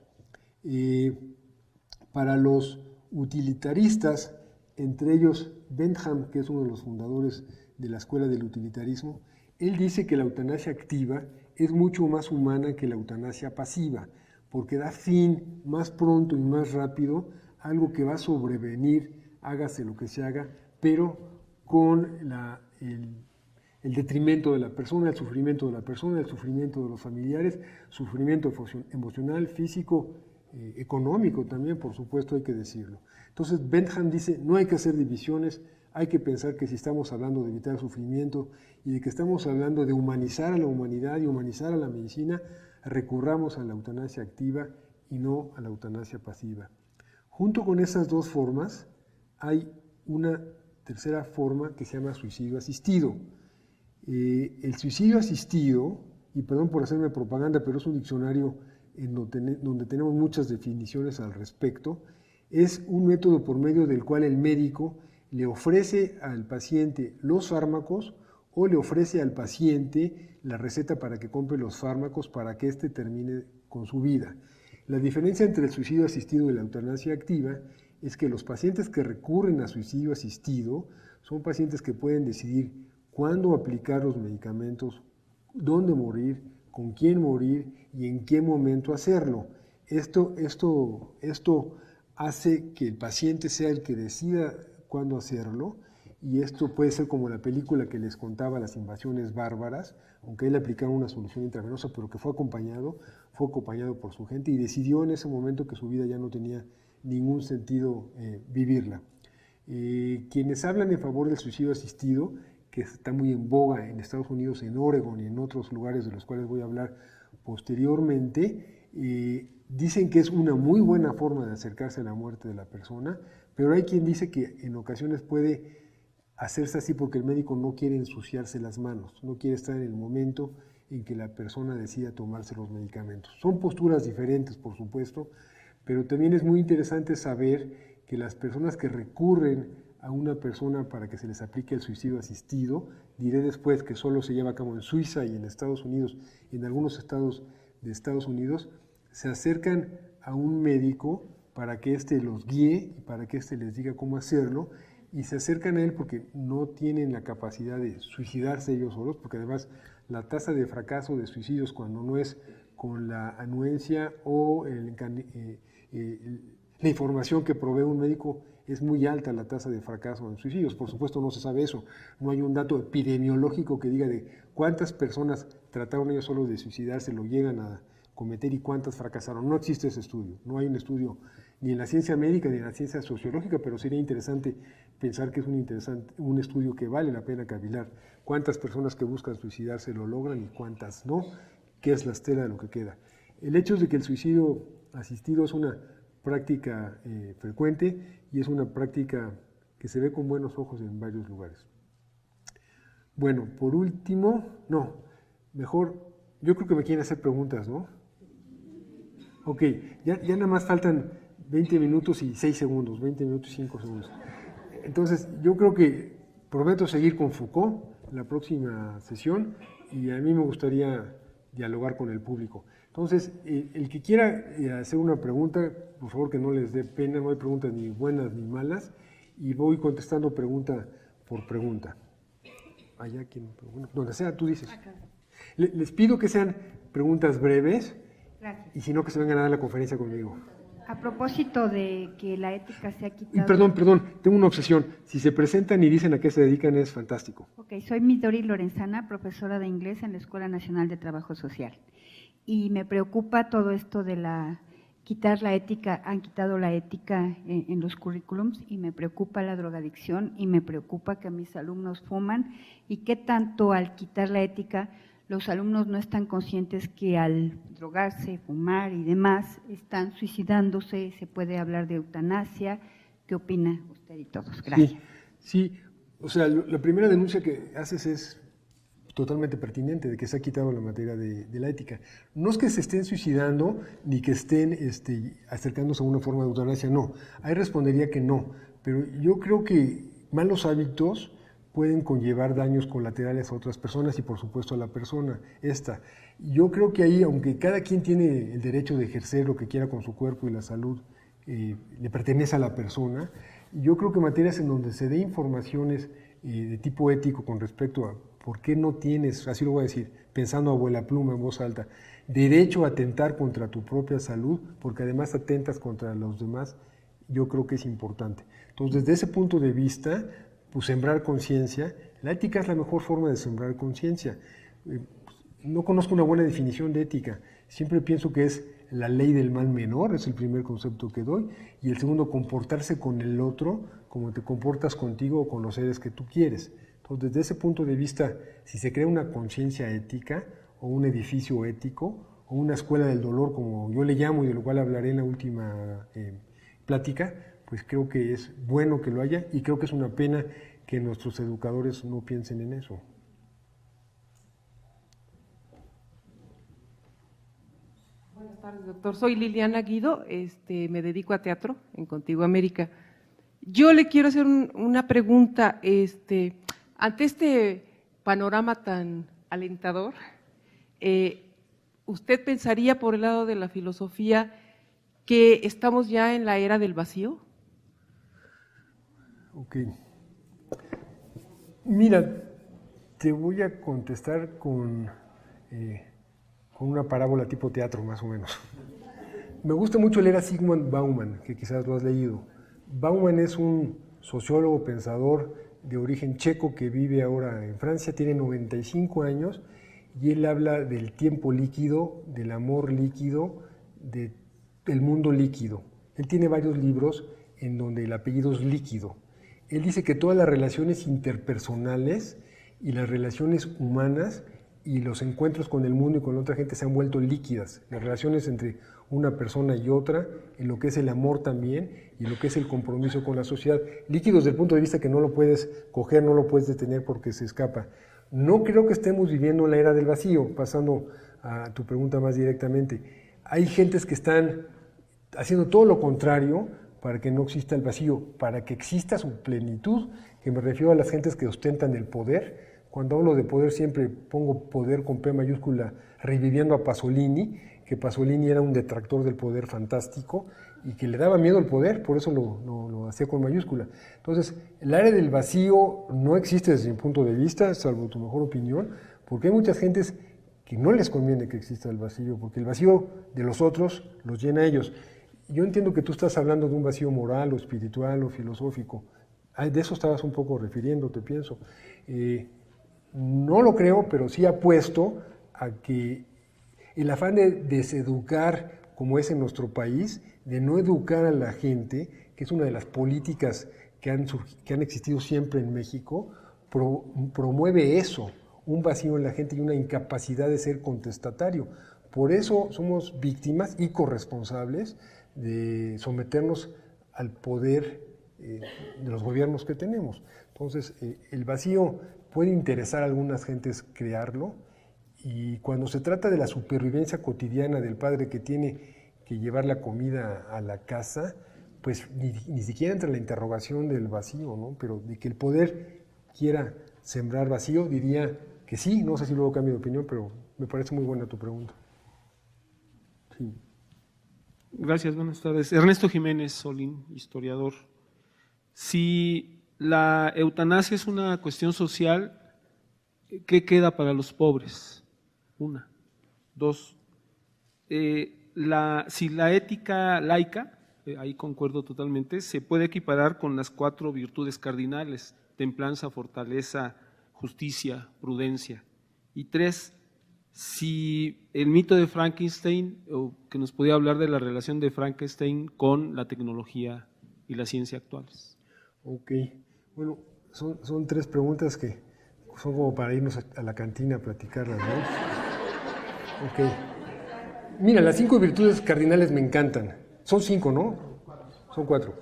Para los utilitaristas, entre ellos Bentham, que es uno de los fundadores de la escuela del utilitarismo, él dice que la eutanasia activa es mucho más humana que la eutanasia pasiva, porque da fin más pronto y más rápido a algo que va a sobrevenir, hágase lo que se haga, pero con el detrimento de la persona, el sufrimiento de la persona, el sufrimiento de los familiares, sufrimiento emocional, físico, económico también, por supuesto, hay que decirlo. Entonces, Bentham dice, no hay que hacer divisiones, hay que pensar que si estamos hablando de evitar el sufrimiento y de que estamos hablando de humanizar a la humanidad y humanizar a la medicina, recurramos a la eutanasia activa y no a la eutanasia pasiva. Junto con esas dos formas, hay una tercera forma que se llama suicidio asistido. El suicidio asistido, y perdón por hacerme propaganda, pero es un diccionario en donde tenemos muchas definiciones al respecto, es un método por medio del cual el médico le ofrece al paciente los fármacos o le ofrece al paciente la receta para que compre los fármacos para que éste termine con su vida. La diferencia entre el suicidio asistido y la eutanasia activa es que los pacientes que recurren a suicidio asistido son pacientes que pueden decidir cuándo aplicar los medicamentos, dónde morir, con quién morir y en qué momento hacerlo. Esto hace que el paciente sea el que decida cuándo hacerlo, y esto puede ser como la película que les contaba, Las invasiones bárbaras, aunque él aplicaba una solución intravenosa, pero que fue acompañado por su gente y decidió en ese momento que su vida ya no tenía ningún sentido vivirla. Quienes hablan en favor del suicidio asistido, que está muy en boga en Estados Unidos, en Oregon y en otros lugares de los cuales voy a hablar posteriormente, dicen que es una muy buena forma de acercarse a la muerte de la persona, pero hay quien dice que en ocasiones puede hacerse así porque el médico no quiere ensuciarse las manos, no quiere estar en el momento en que la persona decida tomarse los medicamentos. Son posturas diferentes, por supuesto, pero también es muy interesante saber que las personas que recurren a una persona para que se les aplique el suicidio asistido, diré después que solo se lleva a cabo en Suiza y en Estados Unidos, y en algunos estados de Estados Unidos, se acercan a un médico para que éste los guíe y para que éste les diga cómo hacerlo, y se acercan a él porque no tienen la capacidad de suicidarse ellos solos, porque además la tasa de fracaso de suicidios cuando no es con la anuencia o la información que provee un médico, es muy alta la tasa de fracaso en suicidios. Por supuesto no se sabe eso, no hay un dato epidemiológico que diga de cuántas personas trataron ellos solos de suicidarse, lo llegan a cometer y cuántas fracasaron. No existe ese estudio, no hay un estudio ni en la ciencia médica ni en la ciencia sociológica, pero sería interesante pensar que es un estudio que vale la pena cavilar. Cuántas personas que buscan suicidarse lo logran y cuántas no, qué es la estela de lo que queda. El hecho es de que el suicidio asistido es una práctica frecuente y es una práctica que se ve con buenos ojos en varios lugares. Bueno, por último, mejor, yo creo que me quieren hacer preguntas, ¿no? Ok, ya nada más faltan 20 minutos y 6 segundos, 20 minutos y 5 segundos. Entonces, yo creo que prometo seguir con Foucault la próxima sesión y a mí me gustaría dialogar con el público. Entonces, el que quiera hacer una pregunta, por favor que no les dé pena, no hay preguntas ni buenas ni malas, y voy contestando pregunta por pregunta. Allá, quien pregunta, donde sea, tú dices. Les pido que sean preguntas breves. Gracias. Y si no, que se vengan a dar la conferencia conmigo. A propósito de que la ética se ha quitado... Perdón, tengo una obsesión. Si se presentan y dicen a qué se dedican, es fantástico. Ok, soy Midori Lorenzana, profesora de inglés en la Escuela Nacional de Trabajo Social. Y me preocupa todo esto de quitar la ética, han quitado la ética en los currículums, y me preocupa la drogadicción, y me preocupa que mis alumnos fuman, y qué tanto al quitar la ética los alumnos no están conscientes que al drogarse, fumar y demás, están suicidándose. Se puede hablar de eutanasia. ¿Qué opina usted y todos? Gracias. Sí, o sea, la primera denuncia que haces es totalmente pertinente, de que se ha quitado la materia de la ética. No es que se estén suicidando ni que estén acercándose a una forma de eutanasia, no. Ahí respondería que no, pero yo creo que malos hábitos pueden conllevar daños colaterales a otras personas y por supuesto a la persona esta. Yo creo que ahí, aunque cada quien tiene el derecho de ejercer lo que quiera con su cuerpo y la salud le pertenece a la persona, yo creo que materias en donde se dé informaciones de tipo ético con respecto a por qué no tienes, así lo voy a decir, pensando abuela pluma en voz alta, derecho a atentar contra tu propia salud, porque además atentas contra los demás, yo creo que es importante. Entonces, desde ese punto de vista, pues sembrar conciencia, la ética es la mejor forma de sembrar conciencia. No conozco una buena definición de ética, siempre pienso que es la ley del mal menor, es el primer concepto que doy, y el segundo, comportarse con el otro como te comportas contigo o con los seres que tú quieres. Entonces, desde ese punto de vista, si se crea una conciencia ética, o un edificio ético, o una escuela del dolor, como yo le llamo y de lo cual hablaré en la última plática, pues creo que es bueno que lo haya y creo que es una pena que nuestros educadores no piensen en eso. Buenas tardes, doctor. Soy Liliana Guido, me dedico a teatro en Contigo América. Yo le quiero hacer una pregunta, ante este panorama tan alentador, ¿usted pensaría por el lado de la filosofía que estamos ya en la era del vacío? Ok. Mira, te voy a contestar con una parábola tipo teatro, más o menos. Me gusta mucho leer a Zygmunt Bauman, que quizás lo has leído. Bauman es un sociólogo, pensador de origen checo que vive ahora en Francia, tiene 95 años y él habla del tiempo líquido, del amor líquido, del mundo líquido. Él tiene varios libros en donde el apellido es líquido. Él dice que todas las relaciones interpersonales y las relaciones humanas y los encuentros con el mundo y con otra gente se han vuelto líquidas. Las relaciones entre una persona y otra, en lo que es el amor también y lo que es el compromiso con la sociedad. Líquidos desde el punto de vista que no lo puedes coger, no lo puedes detener porque se escapa. No creo que estemos viviendo la era del vacío, pasando a tu pregunta más directamente. Hay gentes que están haciendo todo lo contrario para que no exista el vacío, para que exista su plenitud, que me refiero a las gentes que ostentan el poder. Cuando hablo de poder siempre pongo poder con P mayúscula, reviviendo a Pasolini, que Pasolini era un detractor del poder fantástico y que le daba miedo al poder, por eso lo hacía con mayúscula. Entonces, el área del vacío no existe desde mi punto de vista, salvo tu mejor opinión, porque hay muchas gentes que no les conviene que exista el vacío, porque el vacío de los otros los llena a ellos. Yo entiendo que tú estás hablando de un vacío moral o espiritual o filosófico. De eso estabas un poco refiriéndote, pienso. No lo creo, pero sí apuesto a que el afán de deseducar, como es en nuestro país, de no educar a la gente, que es una de las políticas que han existido siempre en México, promueve eso, un vacío en la gente y una incapacidad de ser contestatario. Por eso somos víctimas y corresponsables de someternos al poder de los gobiernos que tenemos. Entonces, el vacío puede interesar a algunas gentes crearlo, y cuando se trata de la supervivencia cotidiana del padre que tiene que llevar la comida a la casa, pues ni siquiera entra la interrogación del vacío, ¿no? Pero de que el poder quiera sembrar vacío, diría que sí. No sé si luego cambio de opinión, pero me parece muy buena tu pregunta. Sí. Gracias, buenas tardes. Ernesto Jiménez Solín, historiador. Si la eutanasia es una cuestión social, ¿qué queda para los pobres? Una. Dos, si la ética laica, ahí concuerdo totalmente, se puede equiparar con las 4 virtudes cardinales: templanza, fortaleza, justicia, prudencia. Y 3, si el mito de Frankenstein, o que nos podía hablar de la relación de Frankenstein con la tecnología y la ciencia actuales. Ok, bueno, son 3 preguntas que son como para irnos a la cantina a platicarlas, ¿no? Ok. Mira, las 5 virtudes cardinales me encantan. Son 5, ¿no? Son 4.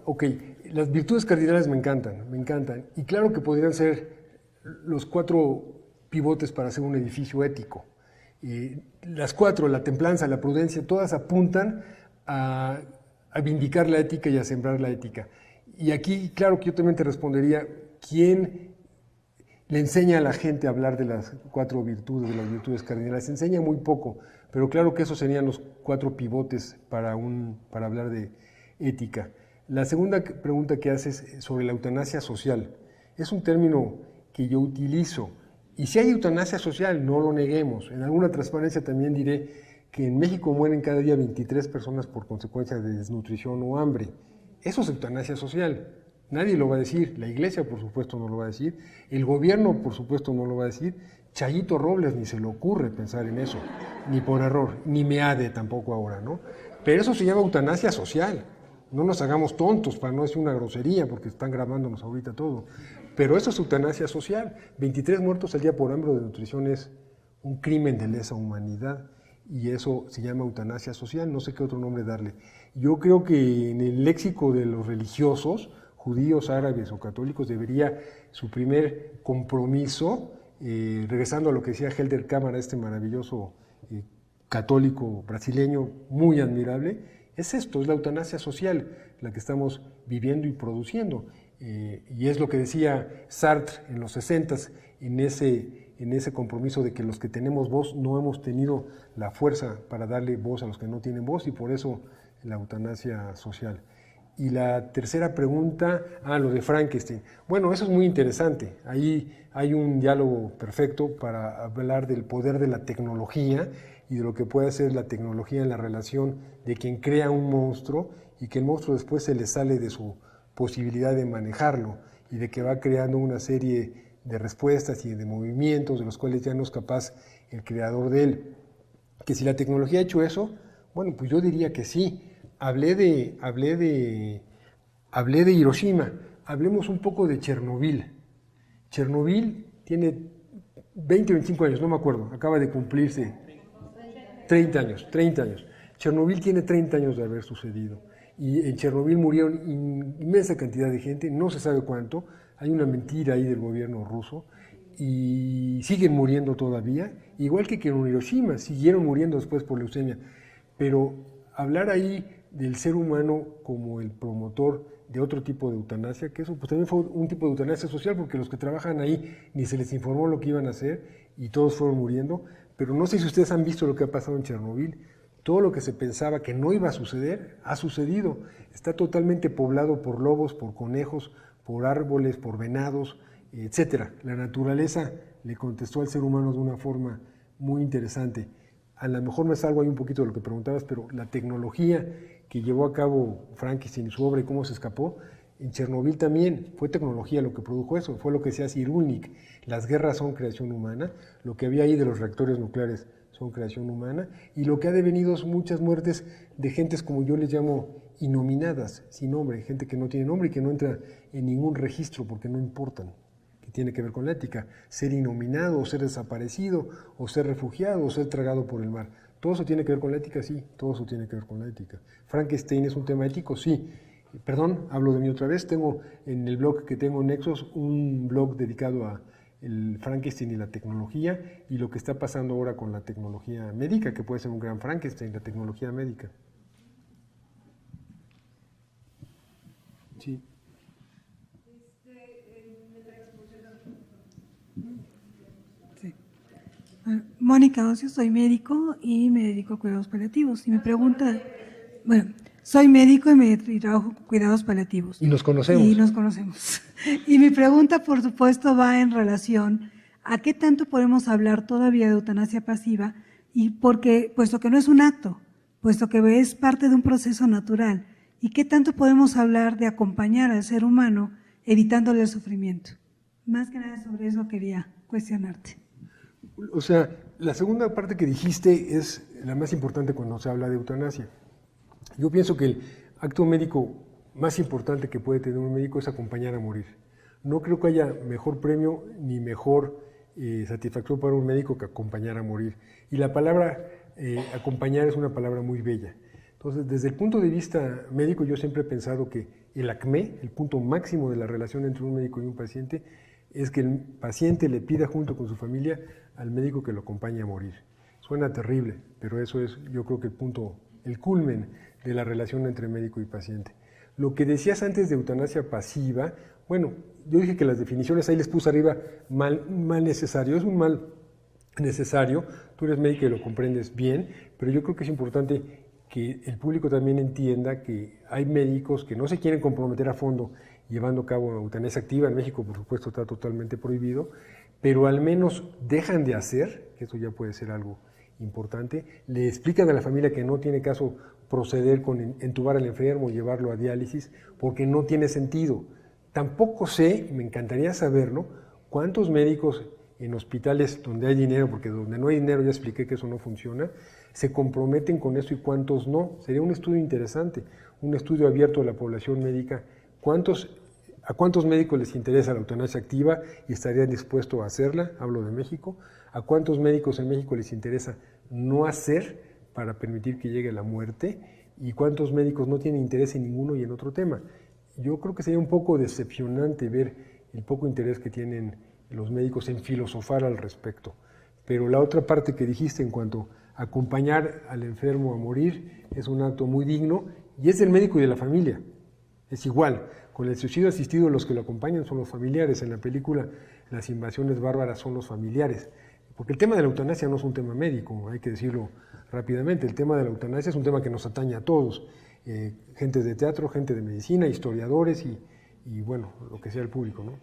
Ok, las virtudes cardinales me encantan. Y claro que podrían ser los 4 pivotes para hacer un edificio ético. Las 4, la templanza, la prudencia, todas apuntan a vindicar la ética y a sembrar la ética. Y aquí, claro que yo también te respondería, ¿quién le enseña a la gente a hablar de las 4 virtudes, de las virtudes cardinales? Se enseña muy poco, pero claro que esos serían los 4 pivotes para hablar de ética. La segunda pregunta que haces sobre la eutanasia social, es un término que yo utilizo, y si hay eutanasia social, no lo neguemos. En alguna transparencia también diré que en México mueren cada día 23 personas por consecuencia de desnutrición o hambre. Eso es eutanasia social. Nadie lo va a decir, la Iglesia por supuesto no lo va a decir, el gobierno por supuesto no lo va a decir, Chayito Robles ni se le ocurre pensar en eso, ni por error, ni Meade tampoco ahora, ¿no? Pero eso se llama eutanasia social. No nos hagamos tontos, para no decir una grosería, porque están grabándonos ahorita todo. Pero eso es eutanasia social. 23 muertos al día por hambre o desnutrición es un crimen de lesa humanidad, y eso se llama eutanasia social, no sé qué otro nombre darle. Yo creo que en el léxico de los religiosos, judíos, árabes o católicos, debería su primer compromiso, regresando a lo que decía Helder Cámara, este maravilloso católico brasileño muy admirable, es esto, es la eutanasia social, la que estamos viviendo y produciendo. Y es lo que decía Sartre en los 60s, en ese compromiso de que los que tenemos voz no hemos tenido la fuerza para darle voz a los que no tienen voz, y por eso la eutanasia social. Y la tercera pregunta, lo de Frankenstein. Bueno, eso es muy interesante. Ahí hay un diálogo perfecto para hablar del poder de la tecnología y de lo que puede hacer la tecnología en la relación de quien crea un monstruo y que el monstruo después se le sale de su posibilidad de manejarlo y de que va creando una serie de respuestas y de movimientos de los cuales ya no es capaz el creador de él. Que si la tecnología ha hecho eso, bueno, pues yo diría que sí. Hablé de Hiroshima, hablemos un poco de Chernobyl. Chernobyl tiene 20 o 25 años, no me acuerdo, acaba de cumplirse 30 años. Chernobyl tiene 30 años de haber sucedido, y en Chernobyl murieron inmensa cantidad de gente, no se sabe cuánto, hay una mentira ahí del gobierno ruso, y siguen muriendo todavía, igual que en Hiroshima, siguieron muriendo después por leucemia, pero hablar ahí del ser humano como el promotor de otro tipo de eutanasia, que eso pues también fue un tipo de eutanasia social, porque los que trabajan ahí ni se les informó lo que iban a hacer y todos fueron muriendo. Pero no sé si ustedes han visto lo que ha pasado en Chernobyl. Todo lo que se pensaba que no iba a suceder, ha sucedido. Está totalmente poblado por lobos, por conejos, por árboles, por venados, etcétera. La naturaleza le contestó al ser humano de una forma muy interesante. A lo mejor me salgo ahí un poquito de lo que preguntabas, pero la tecnología que llevó a cabo Frankenstein y su obra y cómo se escapó, en Chernobyl también fue tecnología lo que produjo eso, fue lo que decía Cyrulnik, las guerras son creación humana, lo que había ahí de los reactores nucleares son creación humana, y lo que ha devenido son muchas muertes de gentes como yo les llamo innominadas, sin nombre, gente que no tiene nombre y que no entra en ningún registro porque no importan, que que tiene que ver con la ética, ser innominado, o ser desaparecido, o ser refugiado, o ser tragado por el mar. ¿Todo eso tiene que ver con la ética? Sí, todo eso tiene que ver con la ética. ¿Frankenstein es un tema ético? Sí. Perdón, hablo de mí otra vez. Tengo en el blog que tengo Nexos un blog dedicado a el Frankenstein y la tecnología y lo que está pasando ahora con la tecnología médica, que puede ser un gran Frankenstein, la tecnología médica. Sí. Sí. Mónica Ocio, soy médico y me dedico a cuidados paliativos. Y mi pregunta, bueno, soy médico y trabajo con cuidados paliativos. Y nos conocemos. Y nos conocemos. Y mi pregunta, por supuesto, va en relación a qué tanto podemos hablar todavía de eutanasia pasiva, y porque, puesto que no es un acto, puesto que es parte de un proceso natural, y qué tanto podemos hablar de acompañar al ser humano evitándole el sufrimiento. Más que nada sobre eso quería cuestionarte. O sea, la segunda parte que dijiste es la más importante cuando se habla de eutanasia. Yo pienso que el acto médico más importante que puede tener un médico es acompañar a morir. No creo que haya mejor premio ni mejor satisfacción para un médico que acompañar a morir. Y la palabra acompañar es una palabra muy bella. Entonces, desde el punto de vista médico, yo siempre he pensado que el ACME, el punto máximo de la relación entre un médico y un paciente, es que el paciente le pida junto con su familia al médico que lo acompañe a morir. Suena terrible, pero eso es, yo creo que el punto, el culmen de la relación entre médico y paciente. Lo que decías antes de eutanasia pasiva, bueno, yo dije que las definiciones ahí les puse arriba mal necesario, es un mal necesario, tú eres médico y lo comprendes bien, pero yo creo que es importante que el público también entienda que hay médicos que no se quieren comprometer a fondo llevando a cabo eutanasia activa. En México, por supuesto, está totalmente prohibido, pero al menos dejan de hacer, que eso ya puede ser algo importante, le explican a la familia que no tiene caso proceder con entubar al enfermo, llevarlo a diálisis, porque no tiene sentido. Tampoco sé, me encantaría saberlo, cuántos médicos en hospitales donde hay dinero, porque donde no hay dinero ya expliqué que eso no funciona, se comprometen con eso y cuántos no. Sería un estudio interesante, un estudio abierto a la población médica. ¿A cuántos médicos les interesa la eutanasia activa y estarían dispuestos a hacerla? Hablo de México. ¿A cuántos médicos en México les interesa no hacer para permitir que llegue la muerte? ¿Y cuántos médicos no tienen interés en ninguno y en otro tema? Yo creo que sería un poco decepcionante ver el poco interés que tienen los médicos en filosofar al respecto. Pero la otra parte que dijiste en cuanto a acompañar al enfermo a morir es un acto muy digno y es del médico y de la familia. Es igual, con el suicidio asistido los que lo acompañan son los familiares. En la película Las invasiones bárbaras son los familiares. Porque el tema de la eutanasia no es un tema médico, hay que decirlo rápidamente. El tema de la eutanasia es un tema que nos atañe a todos. Gente de teatro, gente de medicina, historiadores y bueno, lo que sea el público, ¿no?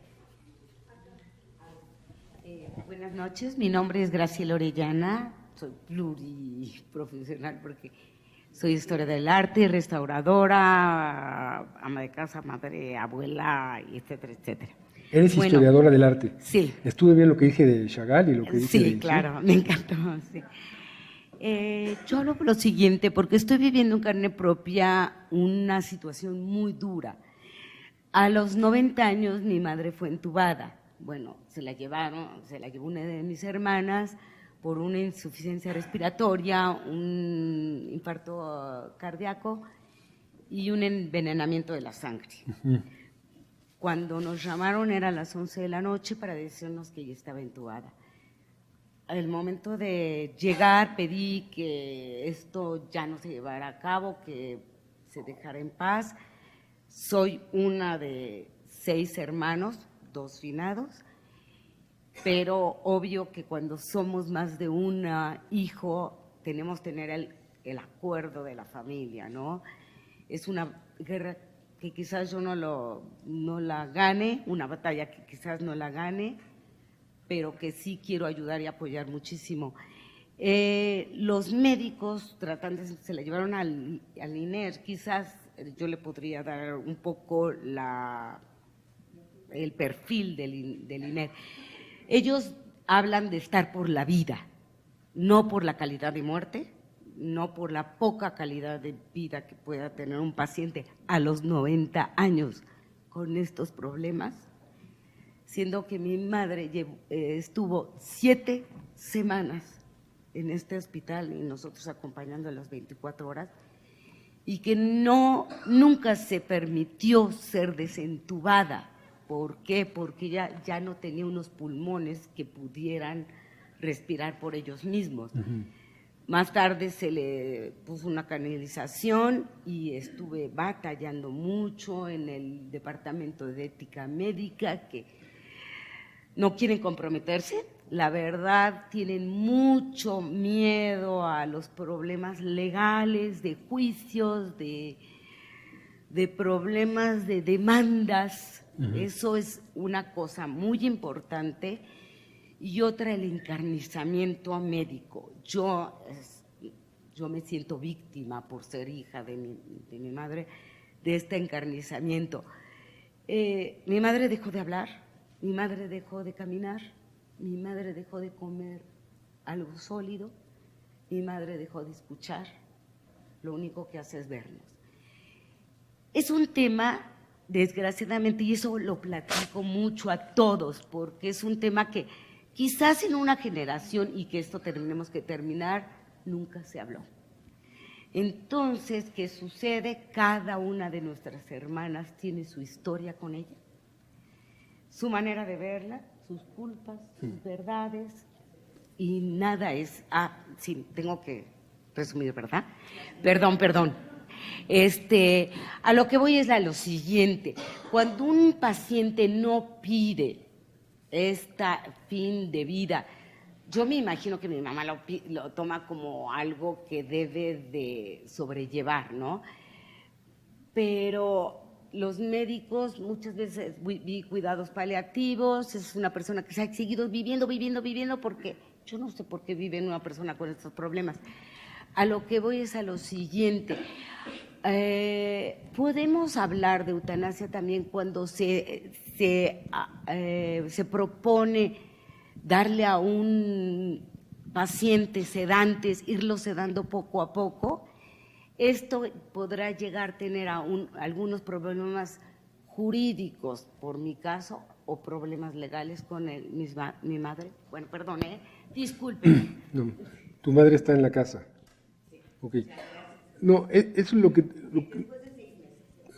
Buenas noches, mi nombre es Graciela Orellana, soy pluriprofesional porque soy historiadora del arte, restauradora, ama de casa, madre, abuela, etcétera, etcétera. Eres historiadora del arte. Sí. Estuve bien lo que dije de Chagall y lo que dije de... Sí, claro, me encantó, sí. Yo hablo por lo siguiente, porque estoy viviendo en carne propia una situación muy dura. A los 90 años mi madre fue entubada. Bueno, se la llevó una de mis hermanas por una insuficiencia respiratoria, un infarto cardíaco y un envenenamiento de la sangre. Uh-huh. Cuando nos llamaron era a las 11 de la noche para decirnos que ella estaba entubada. Al momento de llegar pedí que esto ya no se llevara a cabo, que se dejara en paz. Soy una de 6 hermanos, 2 finados, pero obvio que cuando somos más de un hijo tenemos que tener el acuerdo de la familia, ¿no? Es una guerra que quizás yo no la gane, una batalla que quizás no la gane, pero que sí quiero ayudar y apoyar muchísimo. Los médicos se la llevaron al INER, quizás yo le podría dar un poco el perfil del INER. Ellos hablan de estar por la vida, no por la calidad de muerte, no por la poca calidad de vida que pueda tener un paciente a los 90 años con estos problemas. siendo que mi madre estuvo 7 semanas en este hospital y nosotros acompañando las 24 horas, y que nunca se permitió ser desentubada. ¿Por qué? Porque ya no tenía unos pulmones que pudieran respirar por ellos mismos. Más tarde se le puso una canalización y estuve batallando mucho en el departamento de ética médica, que no quieren comprometerse. La verdad, tienen mucho miedo a los problemas legales, de juicios, de problemas, de demandas. Eso es una cosa muy importante. Y otra, el encarnizamiento médico. Yo me siento víctima por ser hija de mi madre de este encarnizamiento. Mi madre dejó de hablar, mi madre dejó de caminar, mi madre dejó de comer algo sólido, mi madre dejó de escuchar, lo único que hace es vernos. Es un tema, desgraciadamente, y eso lo platico mucho a todos, porque es un tema que quizás en una generación, y que esto tenemos que terminar, nunca se habló. Entonces, ¿qué sucede? Cada una de nuestras hermanas tiene su historia con ella, su manera de verla, sus culpas, sus verdades, y nada es… sí, tengo que resumir, ¿verdad? Perdón. A lo que voy es a lo siguiente. Cuando un paciente no pide fin de vida, yo me imagino que mi mamá lo toma como algo que debe de sobrellevar, ¿no? Pero los médicos muchas veces vi cuidados paliativos, es una persona que se ha seguido viviendo, porque yo no sé por qué vive una persona con estos problemas. A lo que voy es a lo siguiente. Podemos hablar de eutanasia también cuando se propone darle a un paciente sedantes, irlo sedando poco a poco. Esto podrá llegar a tener algunos problemas jurídicos, por mi caso, o problemas legales con mi madre. Bueno, perdón, disculpe. No, tu madre está en la casa. Sí. Okay. No, eso es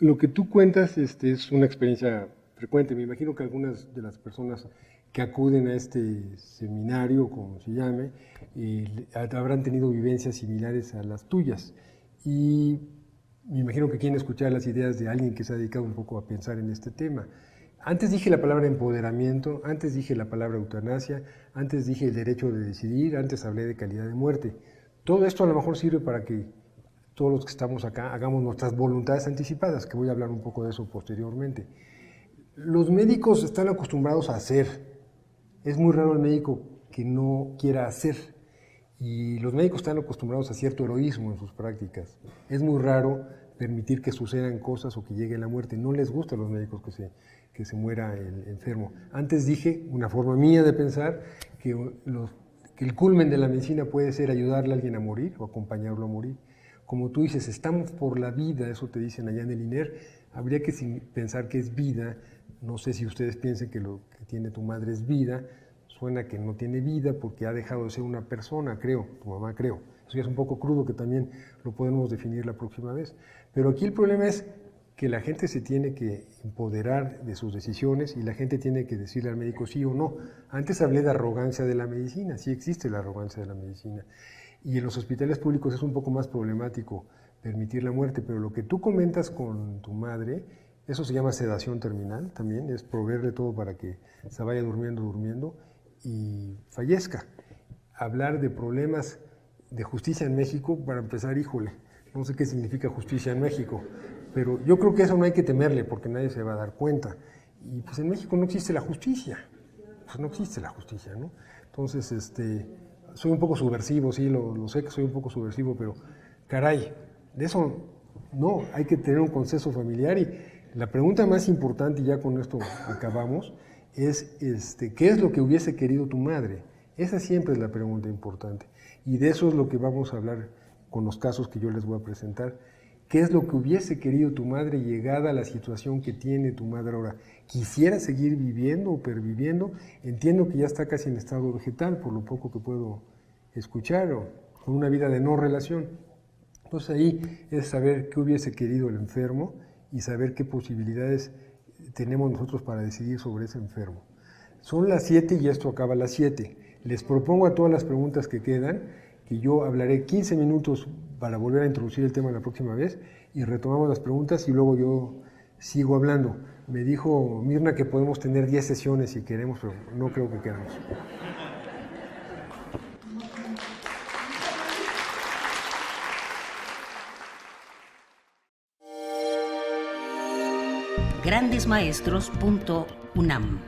lo que tú cuentas es una experiencia frecuente. Me imagino que algunas de las personas que acuden a este seminario, como se llame, habrán tenido vivencias similares a las tuyas. Y me imagino que quieren escuchar las ideas de alguien que se ha dedicado un poco a pensar en este tema. Antes dije la palabra empoderamiento, antes dije la palabra eutanasia, antes dije el derecho de decidir, antes hablé de calidad de muerte. Todo esto a lo mejor sirve para que todos los que estamos acá hagamos nuestras voluntades anticipadas, que voy a hablar un poco de eso posteriormente. Los médicos están acostumbrados a hacer. Es muy raro el médico que no quiera hacer. Y los médicos están acostumbrados a cierto heroísmo en sus prácticas. Es muy raro permitir que sucedan cosas o que llegue la muerte. No les gusta a los médicos que se muera el enfermo. Antes dije, una forma mía de pensar, que el culmen de la medicina puede ser ayudarle a alguien a morir o acompañarlo a morir. Como tú dices, estamos por la vida, eso te dicen allá en el INER, habría que pensar que es vida. No sé si ustedes piensen que lo que tiene tu madre es vida. Suena que no tiene vida porque ha dejado de ser una persona, creo, tu mamá creo. Eso ya es un poco crudo, que también lo podemos definir la próxima vez. Pero aquí el problema es que la gente se tiene que empoderar de sus decisiones y la gente tiene que decirle al médico sí o no. Antes hablé de arrogancia de la medicina, sí existe la arrogancia de la medicina. Y en los hospitales públicos es un poco más problemático permitir la muerte, pero lo que tú comentas con tu madre, eso se llama sedación terminal también, es proveerle todo para que se vaya durmiendo y fallezca. Hablar de problemas de justicia en México, para empezar, híjole, no sé qué significa justicia en México, pero yo creo que eso no hay que temerle porque nadie se va a dar cuenta. Y pues en México no existe la justicia, pues no existe la justicia, ¿no? Entonces, soy un poco subversivo, sí, lo sé que soy un poco subversivo, pero caray, de eso no, hay que tener un consenso familiar. Y la pregunta más importante, y ya con esto acabamos, es ¿qué es lo que hubiese querido tu madre? Esa siempre es la pregunta importante. Y de eso es lo que vamos a hablar con los casos que yo les voy a presentar. ¿Qué es lo que hubiese querido tu madre llegada a la situación que tiene tu madre ahora? ¿Quisiera seguir viviendo o perviviendo? Entiendo que ya está casi en estado vegetal, por lo poco que puedo escuchar, o con una vida de no relación. Entonces ahí es saber qué hubiese querido el enfermo y saber qué posibilidades tenemos nosotros para decidir sobre ese enfermo. Son las 7 y esto acaba a las 7. Les propongo a todas las preguntas que quedan que yo hablaré 15 minutos para volver a introducir el tema la próxima vez y retomamos las preguntas y luego yo sigo hablando. Me dijo Mirna que podemos tener 10 sesiones si queremos, pero no creo que queramos. grandesmaestros.unam